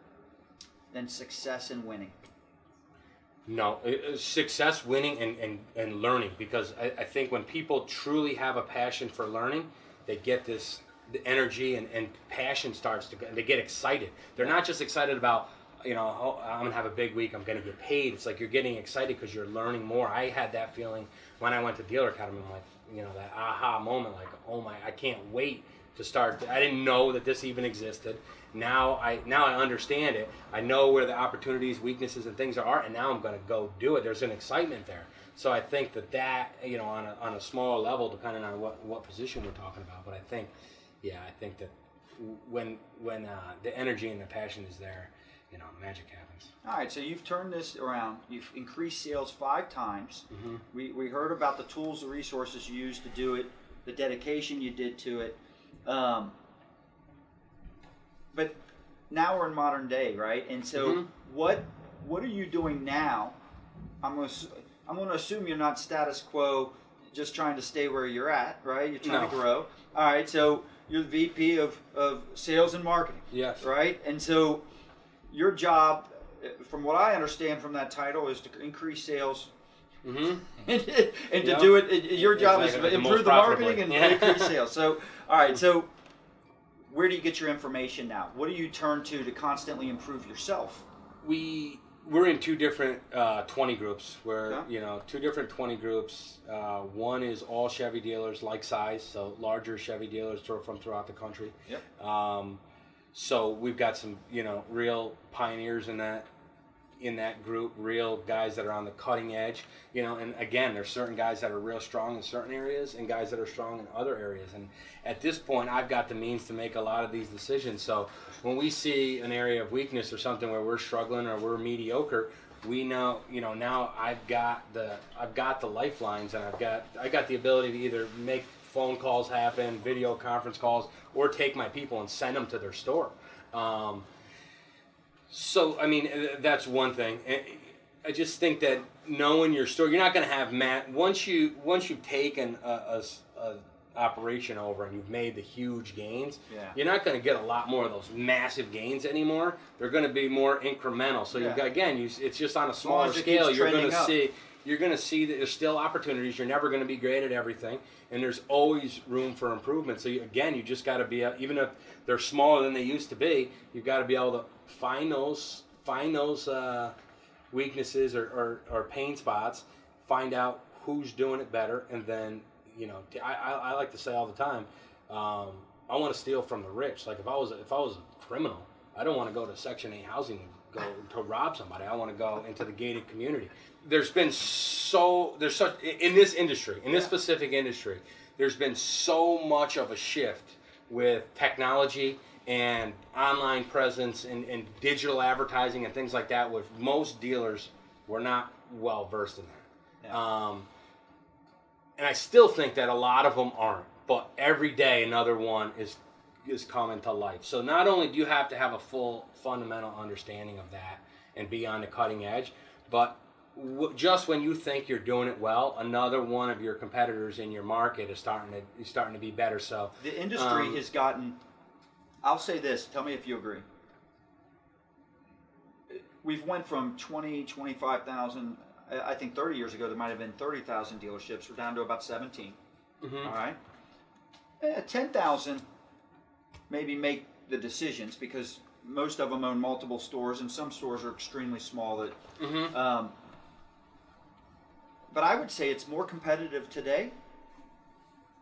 than success and winning? No, success, winning, and learning. Because I think when people truly have a passion for learning, they get the energy and passion starts to, they get excited. They're not just excited about, oh, I'm going to have a big week, I'm going to get paid. It's like you're getting excited because you're learning more. I had that feeling when I went to Dealer Academy, like, that aha moment, like, oh my, I can't wait to start. I didn't know that this even existed. Now I understand it. I know where the opportunities, weaknesses, and things are, and now I'm going to go do it. There's an excitement there. So I think that on a smaller level, depending on what position we're talking about, but I think that when the energy and the passion is there, magic happens. All right, so you've turned this around. You've increased sales 5 times. We heard about the tools, the resources you used to do it, the dedication you did to it. But now we're in modern day, right? And so what are you doing now? I'm going to assume you're not status quo, just trying to stay where you're at, right? You're trying to grow. All right, so you're the VP of sales and marketing. Yes. Right? And so your job, from what I understand from that title, is to increase sales. And to do it, your job is to improve the marketing and increase sales. So, all right, so where do you get your information now? What do you turn to constantly improve yourself? We're in 2 different 20 groups. We're 2 different 20 groups. One is all Chevy dealers, like size, so larger Chevy dealers from throughout the country. Yep. So we've got some real pioneers in that group, real guys that are on the cutting edge. And again, there's certain guys that are real strong in certain areas and guys that are strong in other areas. And at this point, I've got the means to make a lot of these decisions. So when we see an area of weakness or something where we're struggling or we're mediocre, we know, now I've got the lifelines, and I got the ability to either make phone calls happen, video conference calls, or take my people and send them to their store. So, I mean, that's one thing. I just think that knowing your store, you're not going to have once you've taken a operation over and you've made the huge gains, you're not going to get a lot more of those massive gains anymore. They're going to be more incremental. So you've got, again, it's just on a smaller scale. You're going to see, you're going to see that there's still opportunities. You're never going to be great at everything, and there's always room for improvement. So you just got to be, even if they're smaller than they used to be, you've got to be able to find those weaknesses or pain spots, find out who's doing it better, and then, you know, I like to say all the time, I want to steal from the rich. Like if I was a criminal, I don't want to go to Section 8 housing and go to rob somebody. I want to go into the gated community. There's such in this industry, in this specific industry, there's been so much of a shift with technology and online presence and digital advertising and things like that, with most dealers were not well versed in that. Yeah. And I still think that a lot of them aren't, but every day another one is coming to life. So not only do you have to have a full fundamental understanding of that and be on the cutting edge, but just when you think you're doing it well, another one of your competitors in your market is starting to be better. So the industry has gotten, I'll say this, tell me if you agree. We've went from 25,000, I think 30 years ago there might have been 30,000 dealerships. We're down to about 17. Mm-hmm. All right. 10,000 maybe make the decisions because most of them own multiple stores, and some stores are extremely small. That, mm-hmm. But I would say it's more competitive today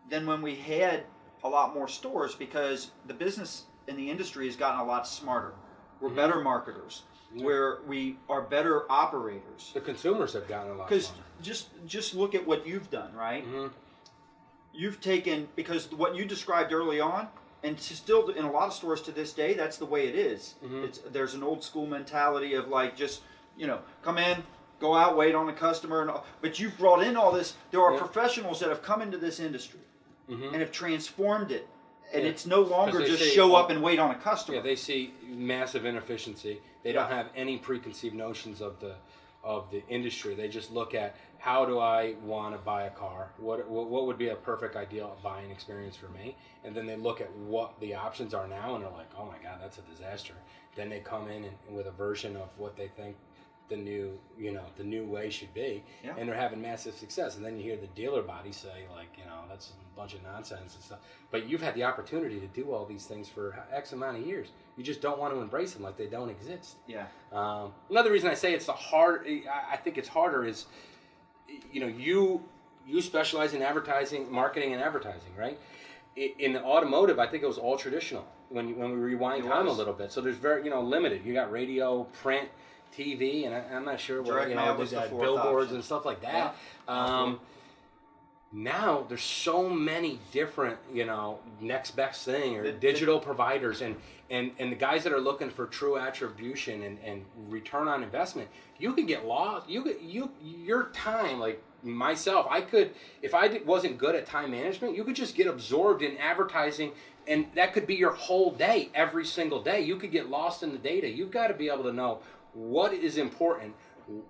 than when we had a lot more stores, because the business in the industry has gotten a lot smarter. We're mm-hmm. better marketers. Yeah. Where we are better operators. The consumers have gotten a lot smarter. Because just look at what you've done, right? Mm-hmm. You've taken, because what you described early on, and still in a lot of stores to this day, that's the way it is. Mm-hmm. There's an old school mentality of like, just, you know, come in, go out, wait on the customer, and all. But you've brought in all this. There are professionals that have come into this industry mm-hmm. and have transformed it. And it's no longer just show up and wait on a customer. Yeah, they see massive inefficiency. They don't have any preconceived notions of the industry. They just look at, how do I want to buy a car? What would be a perfect ideal buying experience for me? And then they look at what the options are now, and they're like, oh my God, that's a disaster. Then they come in and with a version of what they think the new way should be, and they're having massive success. And then you hear the dealer body say, like, you know, that's a bunch of nonsense and stuff. But you've had the opportunity to do all these things for X amount of years. You just don't want to embrace them like they don't exist. Yeah. Another reason I say I think it's harder is, you know, you specialize in advertising, marketing and advertising, right? In automotive, I think it was all traditional when we rewind time a little bit. So there's very, limited. You got radio, print, TV, and I'm not sure what, billboards and stuff like that. Yeah. Now there's so many different, next best thing or digital providers, and the guys that are looking for true attribution and return on investment, you could get lost. Your time, like myself, I could, if I wasn't good at time management, you could just get absorbed in advertising, and that could be your whole day, every single day. You could get lost in the data. You've got to be able to know what is important.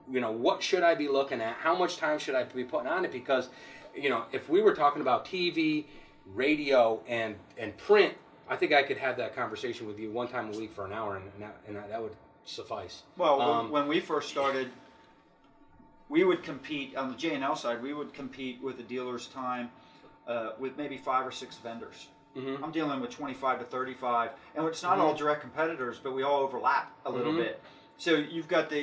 What should I be looking at? How much time should I be putting on it? Because if we were talking about TV, radio, and print, I think I could have that conversation with you one time a week for an hour, and that would suffice. Well, when we first started, we would compete on the J&L side. We would compete with the dealer's time with maybe 5 or 6 vendors. Mm-hmm. I'm dealing with 25 to 35, and it's not all direct competitors, but we all overlap a little bit. So you've got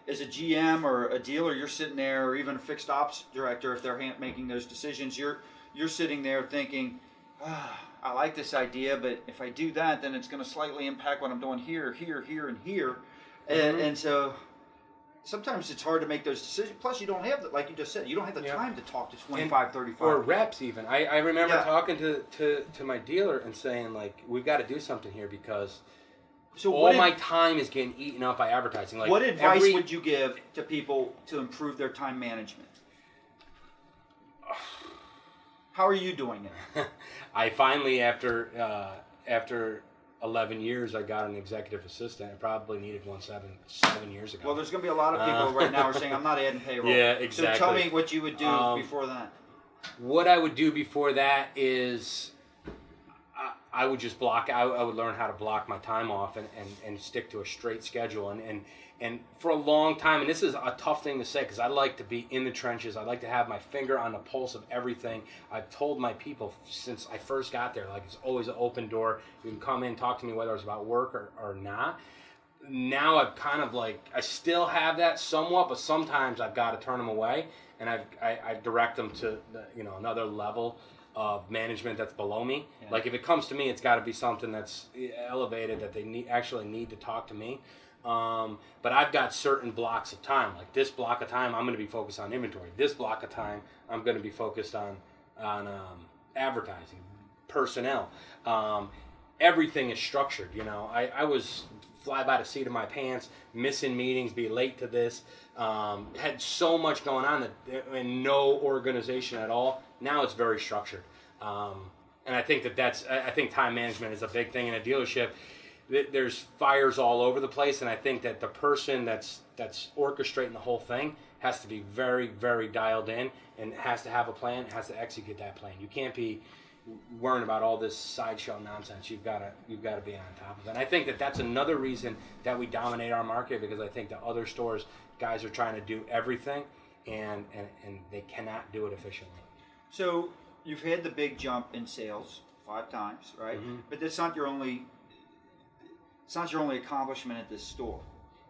as a GM or a dealer, you're sitting there, or even a fixed ops director, if they're making those decisions, you're sitting there thinking, I like this idea, but if I do that, then it's going to slightly impact what I'm doing here, here, here, and here. And so sometimes it's hard to make those decisions. Plus, you don't have, like you just said, you don't have the time to talk to 25, 35. Or reps even. I remember talking to my dealer and saying, like, we've got to do something here because all my time is getting eaten up by advertising. Like, what advice would you give to people to improve their time management? How are you doing it? I finally, after 11 years, I got an executive assistant. I probably needed one 7 years ago. Well, there's going to be a lot of people right now who are saying, I'm not adding payroll. Yeah, exactly. So tell me what you would do before that. What I would do before that is I would just block. I would learn how to block my time off and stick to a straight schedule. And for a long time, and this is a tough thing to say because I like to be in the trenches. I like to have my finger on the pulse of everything. I've told my people since I first got there, like, it's always an open door. You can come in, talk to me whether it's about work or not. Now I've kind of like, I still have that somewhat, but sometimes I've got to turn them away, and I direct them to another level of management that's below me. Yeah. Like, if it comes to me, it's got to be something that's elevated, that they actually need to talk to me. But I've got certain blocks of time. Like, this block of time, I'm going to be focused on inventory. This block of time, I'm going to be focused on advertising, personnel. Everything is structured. I was fly by the seat of my pants, missing meetings, be late to this. Had so much going on and no organization at all. Now it's very structured. And I think I think time management is a big thing in a dealership. There's fires all over the place, and I think that the person that's orchestrating the whole thing has to be very, very dialed in and has to have a plan, has to execute that plan. You can't be worrying about all this sideshow nonsense. You've got to be on top of it. And I think that's another reason that we dominate our market, because I think the other stores, guys are trying to do everything, and they cannot do it efficiently. So you've had the big jump in sales 5 times, right? Mm-hmm. But that's not your only. It's not your only accomplishment at this store.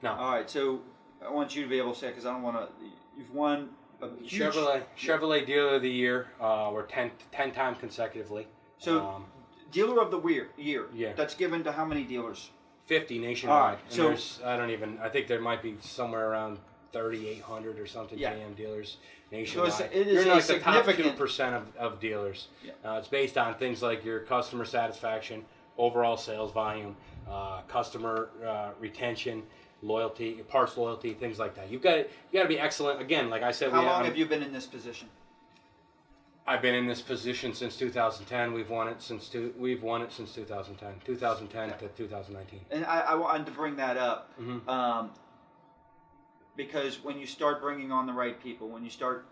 No. All right, so I want you to be able to say, because I don't want to. You've won a huge Chevrolet Dealer of the Year. We're 10 times consecutively. So, Dealer of the Year. Yeah. That's given to how many dealers? 50 nationwide. All right, so I think there might be somewhere around 3,800 or something GM dealers nationwide. So it is You're like the top significant 2% of dealers. Yeah. It's based on things like your customer satisfaction, overall sales volume, customer retention, loyalty, parts loyalty, things like that. You got to be excellent. Again, like I said, how long have you been in this position? I've been in this position since 2010. We've won it since 2010. 2010 to 2019. And I wanted to bring that up. Mm-hmm. Because when you start bringing on the right people, when you start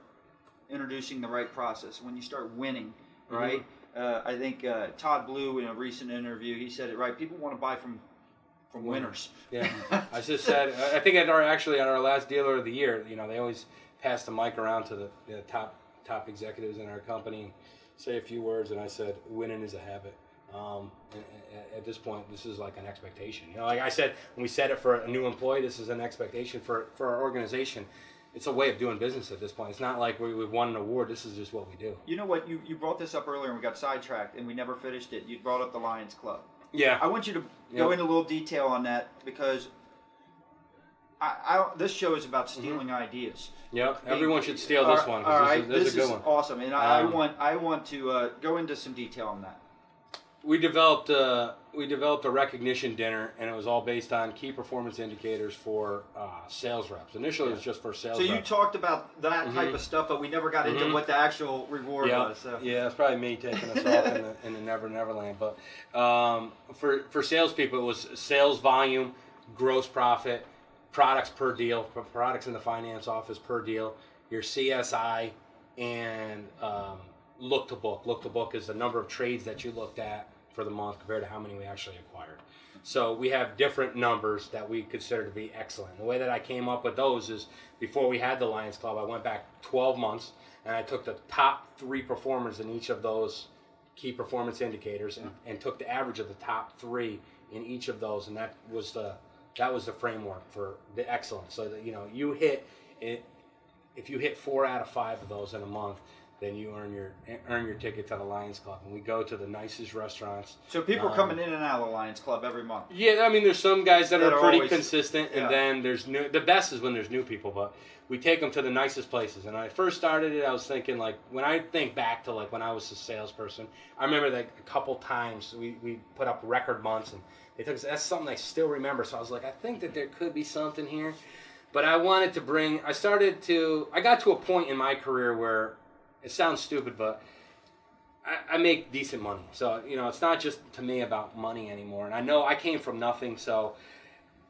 introducing the right process, when you start winning, right? Mm-hmm. I think Todd Blue, in a recent interview, he said it right. People want to buy from winners. Yeah, I just said. I think at our last Dealer of the Year, they always pass the mic around to the top executives in our company and say a few words, and I said, winning is a habit. At this point, this is like an expectation. Like I said, when we said it for a new employee, this is an expectation for our organization. It's a way of doing business at this point. It's not like we've won an award. This is just what we do. You know what? You brought this up earlier and we got sidetracked and we never finished it. You brought up the Lions Club. Yeah. I want you to go into a little detail on that, because this show is about stealing ideas. Yep. Everyone should steal this one. All right. This is a good one. Awesome. And I want to go into some detail on that. We developed a recognition dinner, and it was all based on key performance indicators for sales reps. Initially, it was just for sales reps. So you talked about that type of stuff, but we never got into what the actual reward was. So. Yeah, it's probably me taking us off in the Neverland. But for salespeople, it was sales volume, gross profit, products per deal, products in the finance office per deal, your CSI, and look to book. Look to book is the number of trades that you looked at for the month compared to how many we actually acquired. So we have different numbers that we consider to be excellent. The way that I came up with those is, before we had the Lions Club, I went back 12 months and I took the top 3 performers in each of those key performance indicators and took the average of the top 3 in each of those, and that was the framework for the excellence. So that you hit it. If you hit 4 out of 5 of those in a month, then you earn your ticket to the Lions Club, and we go to the nicest restaurants. So people are coming in and out of the Lions Club every month. Yeah, I mean, there's some guys that are pretty always consistent, and then there's new. The best is when there's new people, but we take them to the nicest places. And when I first started it, I was thinking, like, when I think back to like when I was a salesperson, I remember that a couple times we put up record months, and they took us. That's something I still remember. So I was like, I think that there could be something here, but I wanted to bring. I got to a point in my career where. It sounds stupid, but I make decent money. So, it's not just to me about money anymore. And I know I came from nothing, so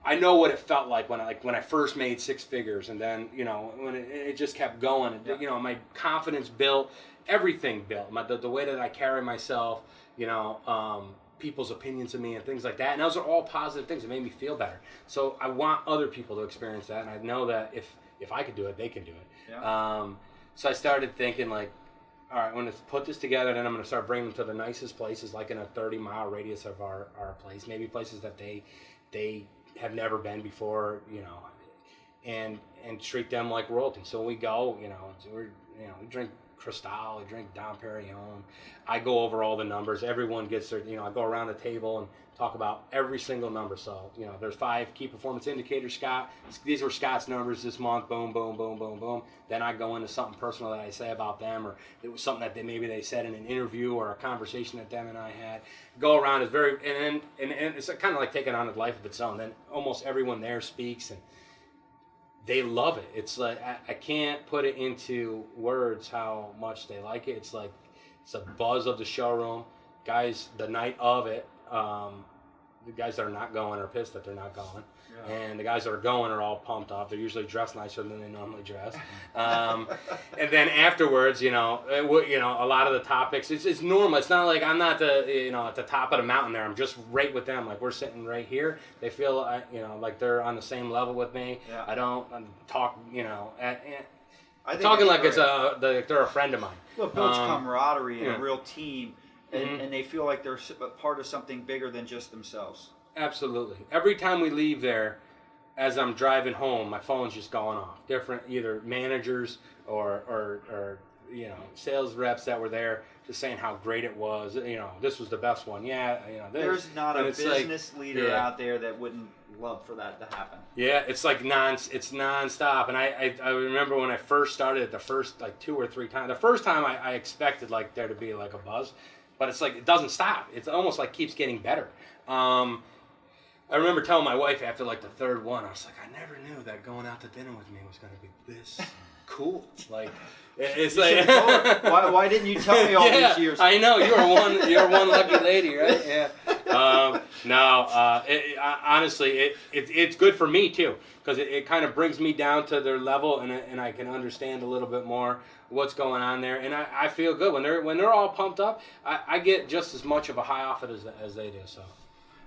I know what it felt like when I first made 6 figures, and then, when it just kept going. And, my confidence built, everything built. The way that I carry myself, people's opinions of me and things like that. And those are all positive things that made me feel better. So I want other people to experience that, and I know that if I could do it, they can do it. Yeah. So I started thinking like, all right, I'm going to put this together, and then I'm going to start bringing them to the nicest places, like in a 30-mile radius of our place, maybe places that they have never been before, you know, and treat them like royalty. So when we go, you know, we drink Cristal, we drink Dom Perignon. I go over all the numbers. Everyone gets their, you know, I go around the table and talk about every single number. So, you know, there's 5 key performance indicators, Scott. These were Scott's numbers this month. Boom, boom, boom, boom, boom. Then I go into something personal that I say about them, or it was something that maybe they said in an interview or a conversation that them and I had. Go around is very, and it's kind of like taking on a life of its own. Then almost everyone there speaks, and they love it. It's like, I can't put it into words how much they like it. It's like, it's a buzz of the showroom. Guys, the night of it, the guys that are not going are pissed that they're not going. Yeah. And the guys that are going are all pumped up. They're usually dressed nicer than they normally dress. And then afterwards, you know, a lot of the topics, it's normal. It's not like I'm not at the top of the mountain there. I'm just right with them. Like, we're sitting right here. They feel, like they're on the same level with me. Yeah. I don't talk, talking like it's they're a friend of mine. Well, it builds camaraderie and a real team, and they feel like they're part of something bigger than just themselves. Absolutely. Every time we leave there, as I'm driving home, my phone's just going off. Different, either managers or sales reps that were there, just saying how great it was. You know, this was the best one. Yeah, there's not a business leader out there that wouldn't love for that to happen. Yeah, it's like it's nonstop. And I remember when I first started, the first like 2 or 3 times. The first time I expected like there to be like a buzz, but it's like it doesn't stop. It's almost like keeps getting better. I remember telling my wife after like the 3rd one, I was like, I never knew that going out to dinner with me was going to be this cool. Like, it's like, why didn't you tell me all these years? I know, you're one lucky lady, right? Yeah. Honestly, it's good for me too, because it kind of brings me down to their level, and I can understand a little bit more what's going on there, and I feel good when they're all pumped up. I get just as much of a high off it as they do.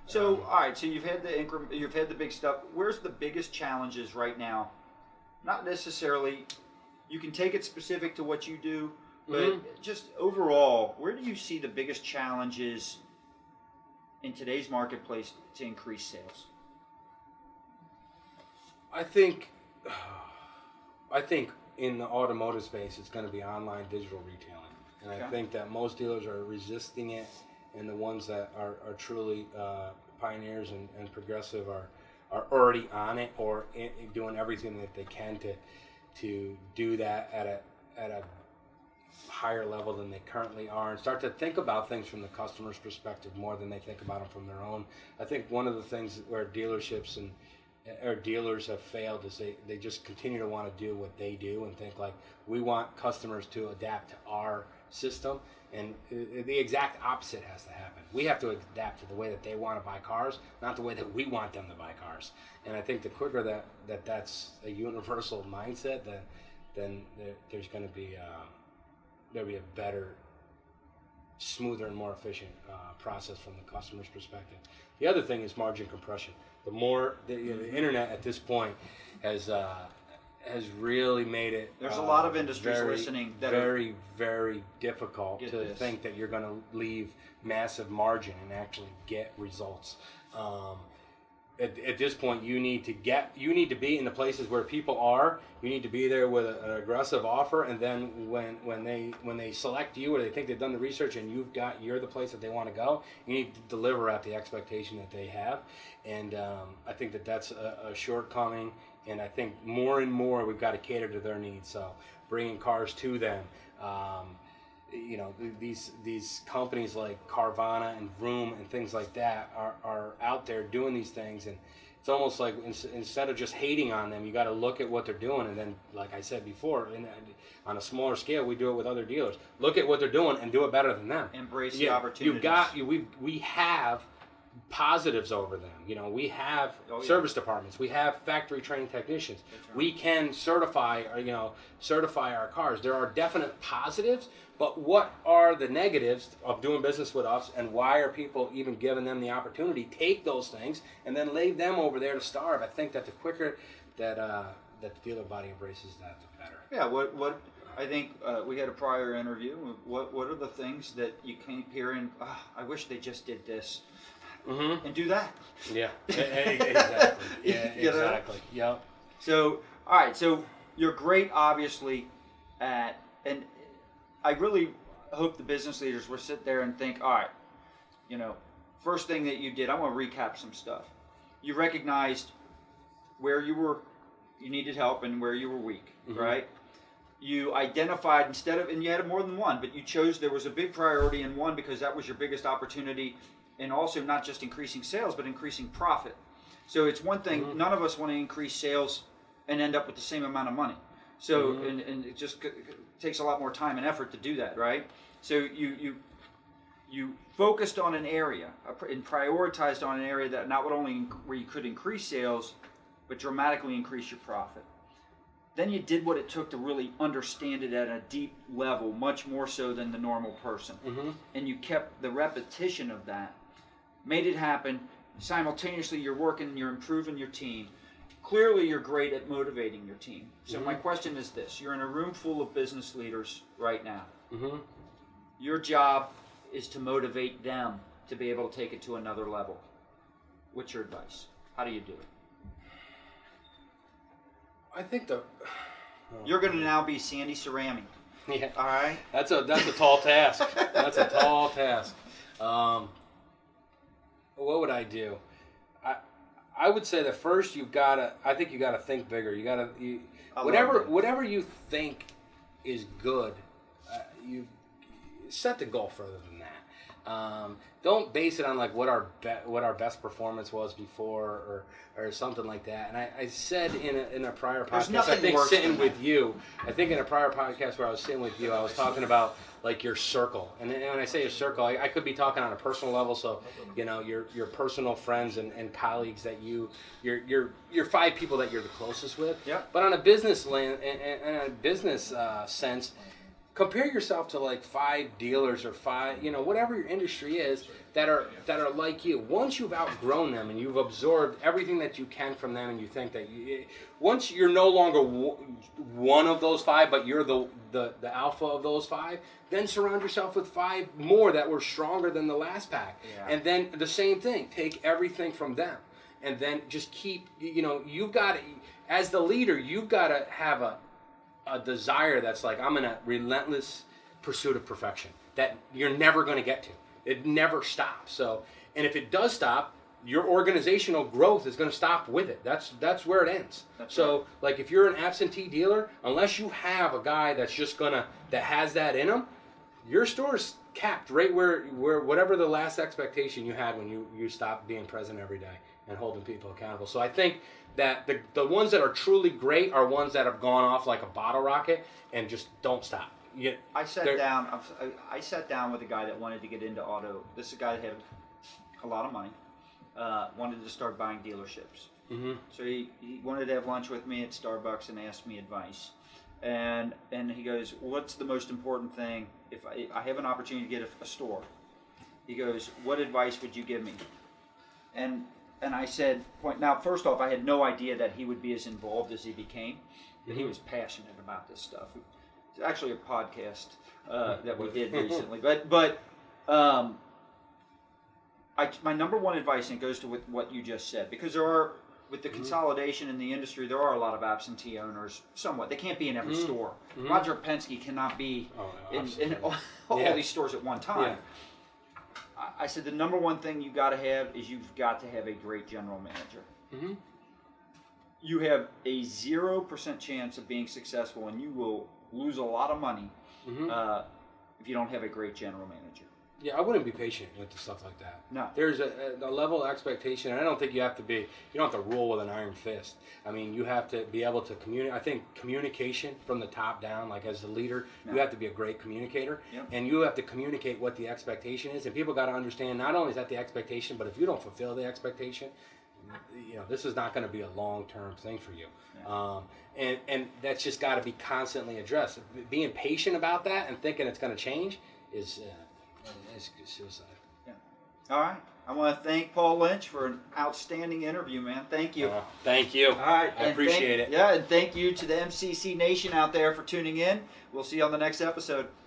So, all right. So you've had the big stuff. Where's the biggest challenges right now? Not necessarily. You can take it specific to what you do, but just overall, where do you see the biggest challenges in today's marketplace to increase sales? I think in the automotive space, it's going to be online digital retailing, and I think that most dealers are resisting it. And the ones that are truly pioneers and progressive are already on it, or doing everything that they can to do that at a higher level than they currently are, and start to think about things from the customer's perspective more than they think about them from their own. I think one of the things where dealerships or dealers have failed is they just continue to want to do what they do and think like, we want customers to adapt to our system. And the exact opposite has to happen. We have to adapt to the way that they want to buy cars, not the way that we want them to buy cars. And I think the quicker that's a universal mindset, then there's going to be there'll be a better, smoother, and more efficient process from the customer's perspective. The other thing is margin compression. The more the internet at this point has really made it. There's a lot of industries listening that very, very difficult to think that you're going to leave massive margin and actually get results. At this point, you need to be in the places where people are. You need to be there with an aggressive offer, and then when they select you or they think they've done the research and you're the place that they want to go, you need to deliver at the expectation that they have. And I think that's a shortcoming. And I think more and more we've got to cater to their needs. So bringing cars to them. These companies like Carvana and Vroom and things like that are out there doing these things, and it's almost like instead of just hating on them, you got to look at what they're doing, and then, like I said before, on a smaller scale, we do it with other dealers. Look at what they're doing and do it better than them. Embrace the opportunities. We have positives over them. You know, we have service departments, we have factory trained technicians. Right. We can certify our cars. There are definite positives, but what are the negatives of doing business with us, and why are people even giving them the opportunity? Take those things and then lay them over there to starve. I think that the quicker that the dealer body embraces that, the better. Yeah. What I think we had a prior interview. What are the things that you keep hearing? Oh, I wish they just did this. Mm-hmm. And do that. Yeah, exactly. Yeah, exactly. Yep. So, all right. So you're great, obviously, and I really hope the business leaders will sit there and think, all right, you know, first thing that you did, I want to recap some stuff. You recognized where you needed help and where you were weak, mm-hmm. right? You identified and you had more than one, but you chose, there was a big priority in one because that was your biggest opportunity. And also not just increasing sales, but increasing profit. So it's one thing, mm-hmm. none of us want to increase sales and end up with the same amount of money. So, mm-hmm. and it just takes a lot more time and effort to do that, right? So you focused on an area and prioritized on an area that not only where you could increase sales, but dramatically increase your profit. Then you did what it took to really understand it at a deep level, much more so than the normal person. Mm-hmm. And you kept the repetition of that. Made it happen. Simultaneously, you're working, you're improving your team. Clearly, you're great at motivating your team. So mm-hmm. my question is this. You're in a room full of business leaders right now. Mm-hmm. Your job is to motivate them to be able to take it to another level. What's your advice? How do you do it? I think you're going to now be Sandy Cerami. Yeah. All right? That's a tall task. That's a tall task. What would I do? I would say that first you gotta think bigger. Whatever you think is good, you set the goal further than that. Don't base it on like what our best performance was before or something like that. And I said in a prior podcast, I think in a prior podcast where I was sitting with you, I was talking about like your circle. And when I say a circle, I could be talking on a personal level. So, you know, your personal friends and colleagues that your 5 people that you're the closest with. Yeah. But on a business sense, compare yourself to like 5 dealers or 5, you know, whatever your industry is that are like you. Once you've outgrown them and you've absorbed everything that you can from them, and you think that once you're no longer one of those 5, but you're the alpha of those 5, then surround yourself with 5 more that were stronger than the last pack. Yeah. And then the same thing, take everything from them. And then just keep, you know, you've got to, as the leader, you've got to have a desire that's like, I'm in a relentless pursuit of perfection that you're never going to get to. It never stops. So, and if it does stop, your organizational growth is going to stop with it. That's where it ends. That's so, right. Like if you're an absentee dealer, unless you have a guy that has that in him, your store's capped right where whatever the last expectation you had when you stopped being present every day and holding people accountable. So I think that the ones that are truly great are ones that have gone off like a bottle rocket and just don't stop. I sat down with a guy that wanted to get into auto. This is a guy that had a lot of money, wanted to start buying dealerships. Mm-hmm. So he wanted to have lunch with me at Starbucks and asked me advice. And he goes, what's the most important thing if I have an opportunity to get a store? He goes, what advice would you give me? And I said, now first off, I had no idea that he would be as involved as he became, but he was passionate about this stuff. It's actually a podcast that we did recently. But my number one advice, and it goes to what you just said, because with the consolidation in the industry, there are a lot of absentee owners, somewhat. They can't be in every store. Mm-hmm. Roger Penske cannot be in all these stores at one time. Yeah. I said the number one thing you got to have is you've got to have a great general manager. Mm-hmm. You have a 0% chance of being successful, and you will lose a lot of money if you don't have a great general manager. Yeah, I wouldn't be patient with stuff like that. No. There's a level of expectation, and I don't think you don't have to rule with an iron fist. I mean, you have to be able to communicate. I think communication from the top down, like as the leader, you have to be a great communicator, and you have to communicate what the expectation is, and people got to understand not only is that the expectation, but if you don't fulfill the expectation, this is not going to be a long-term thing for you. And that's just got to be constantly addressed. Being patient about that and thinking it's going to change is suicide. Yeah. All right. I want to thank Paul Lynch for an outstanding interview, man. Thank you. Thank you. All right. I appreciate it. Yeah, and thank you to the MCC Nation out there for tuning in. We'll see you on the next episode.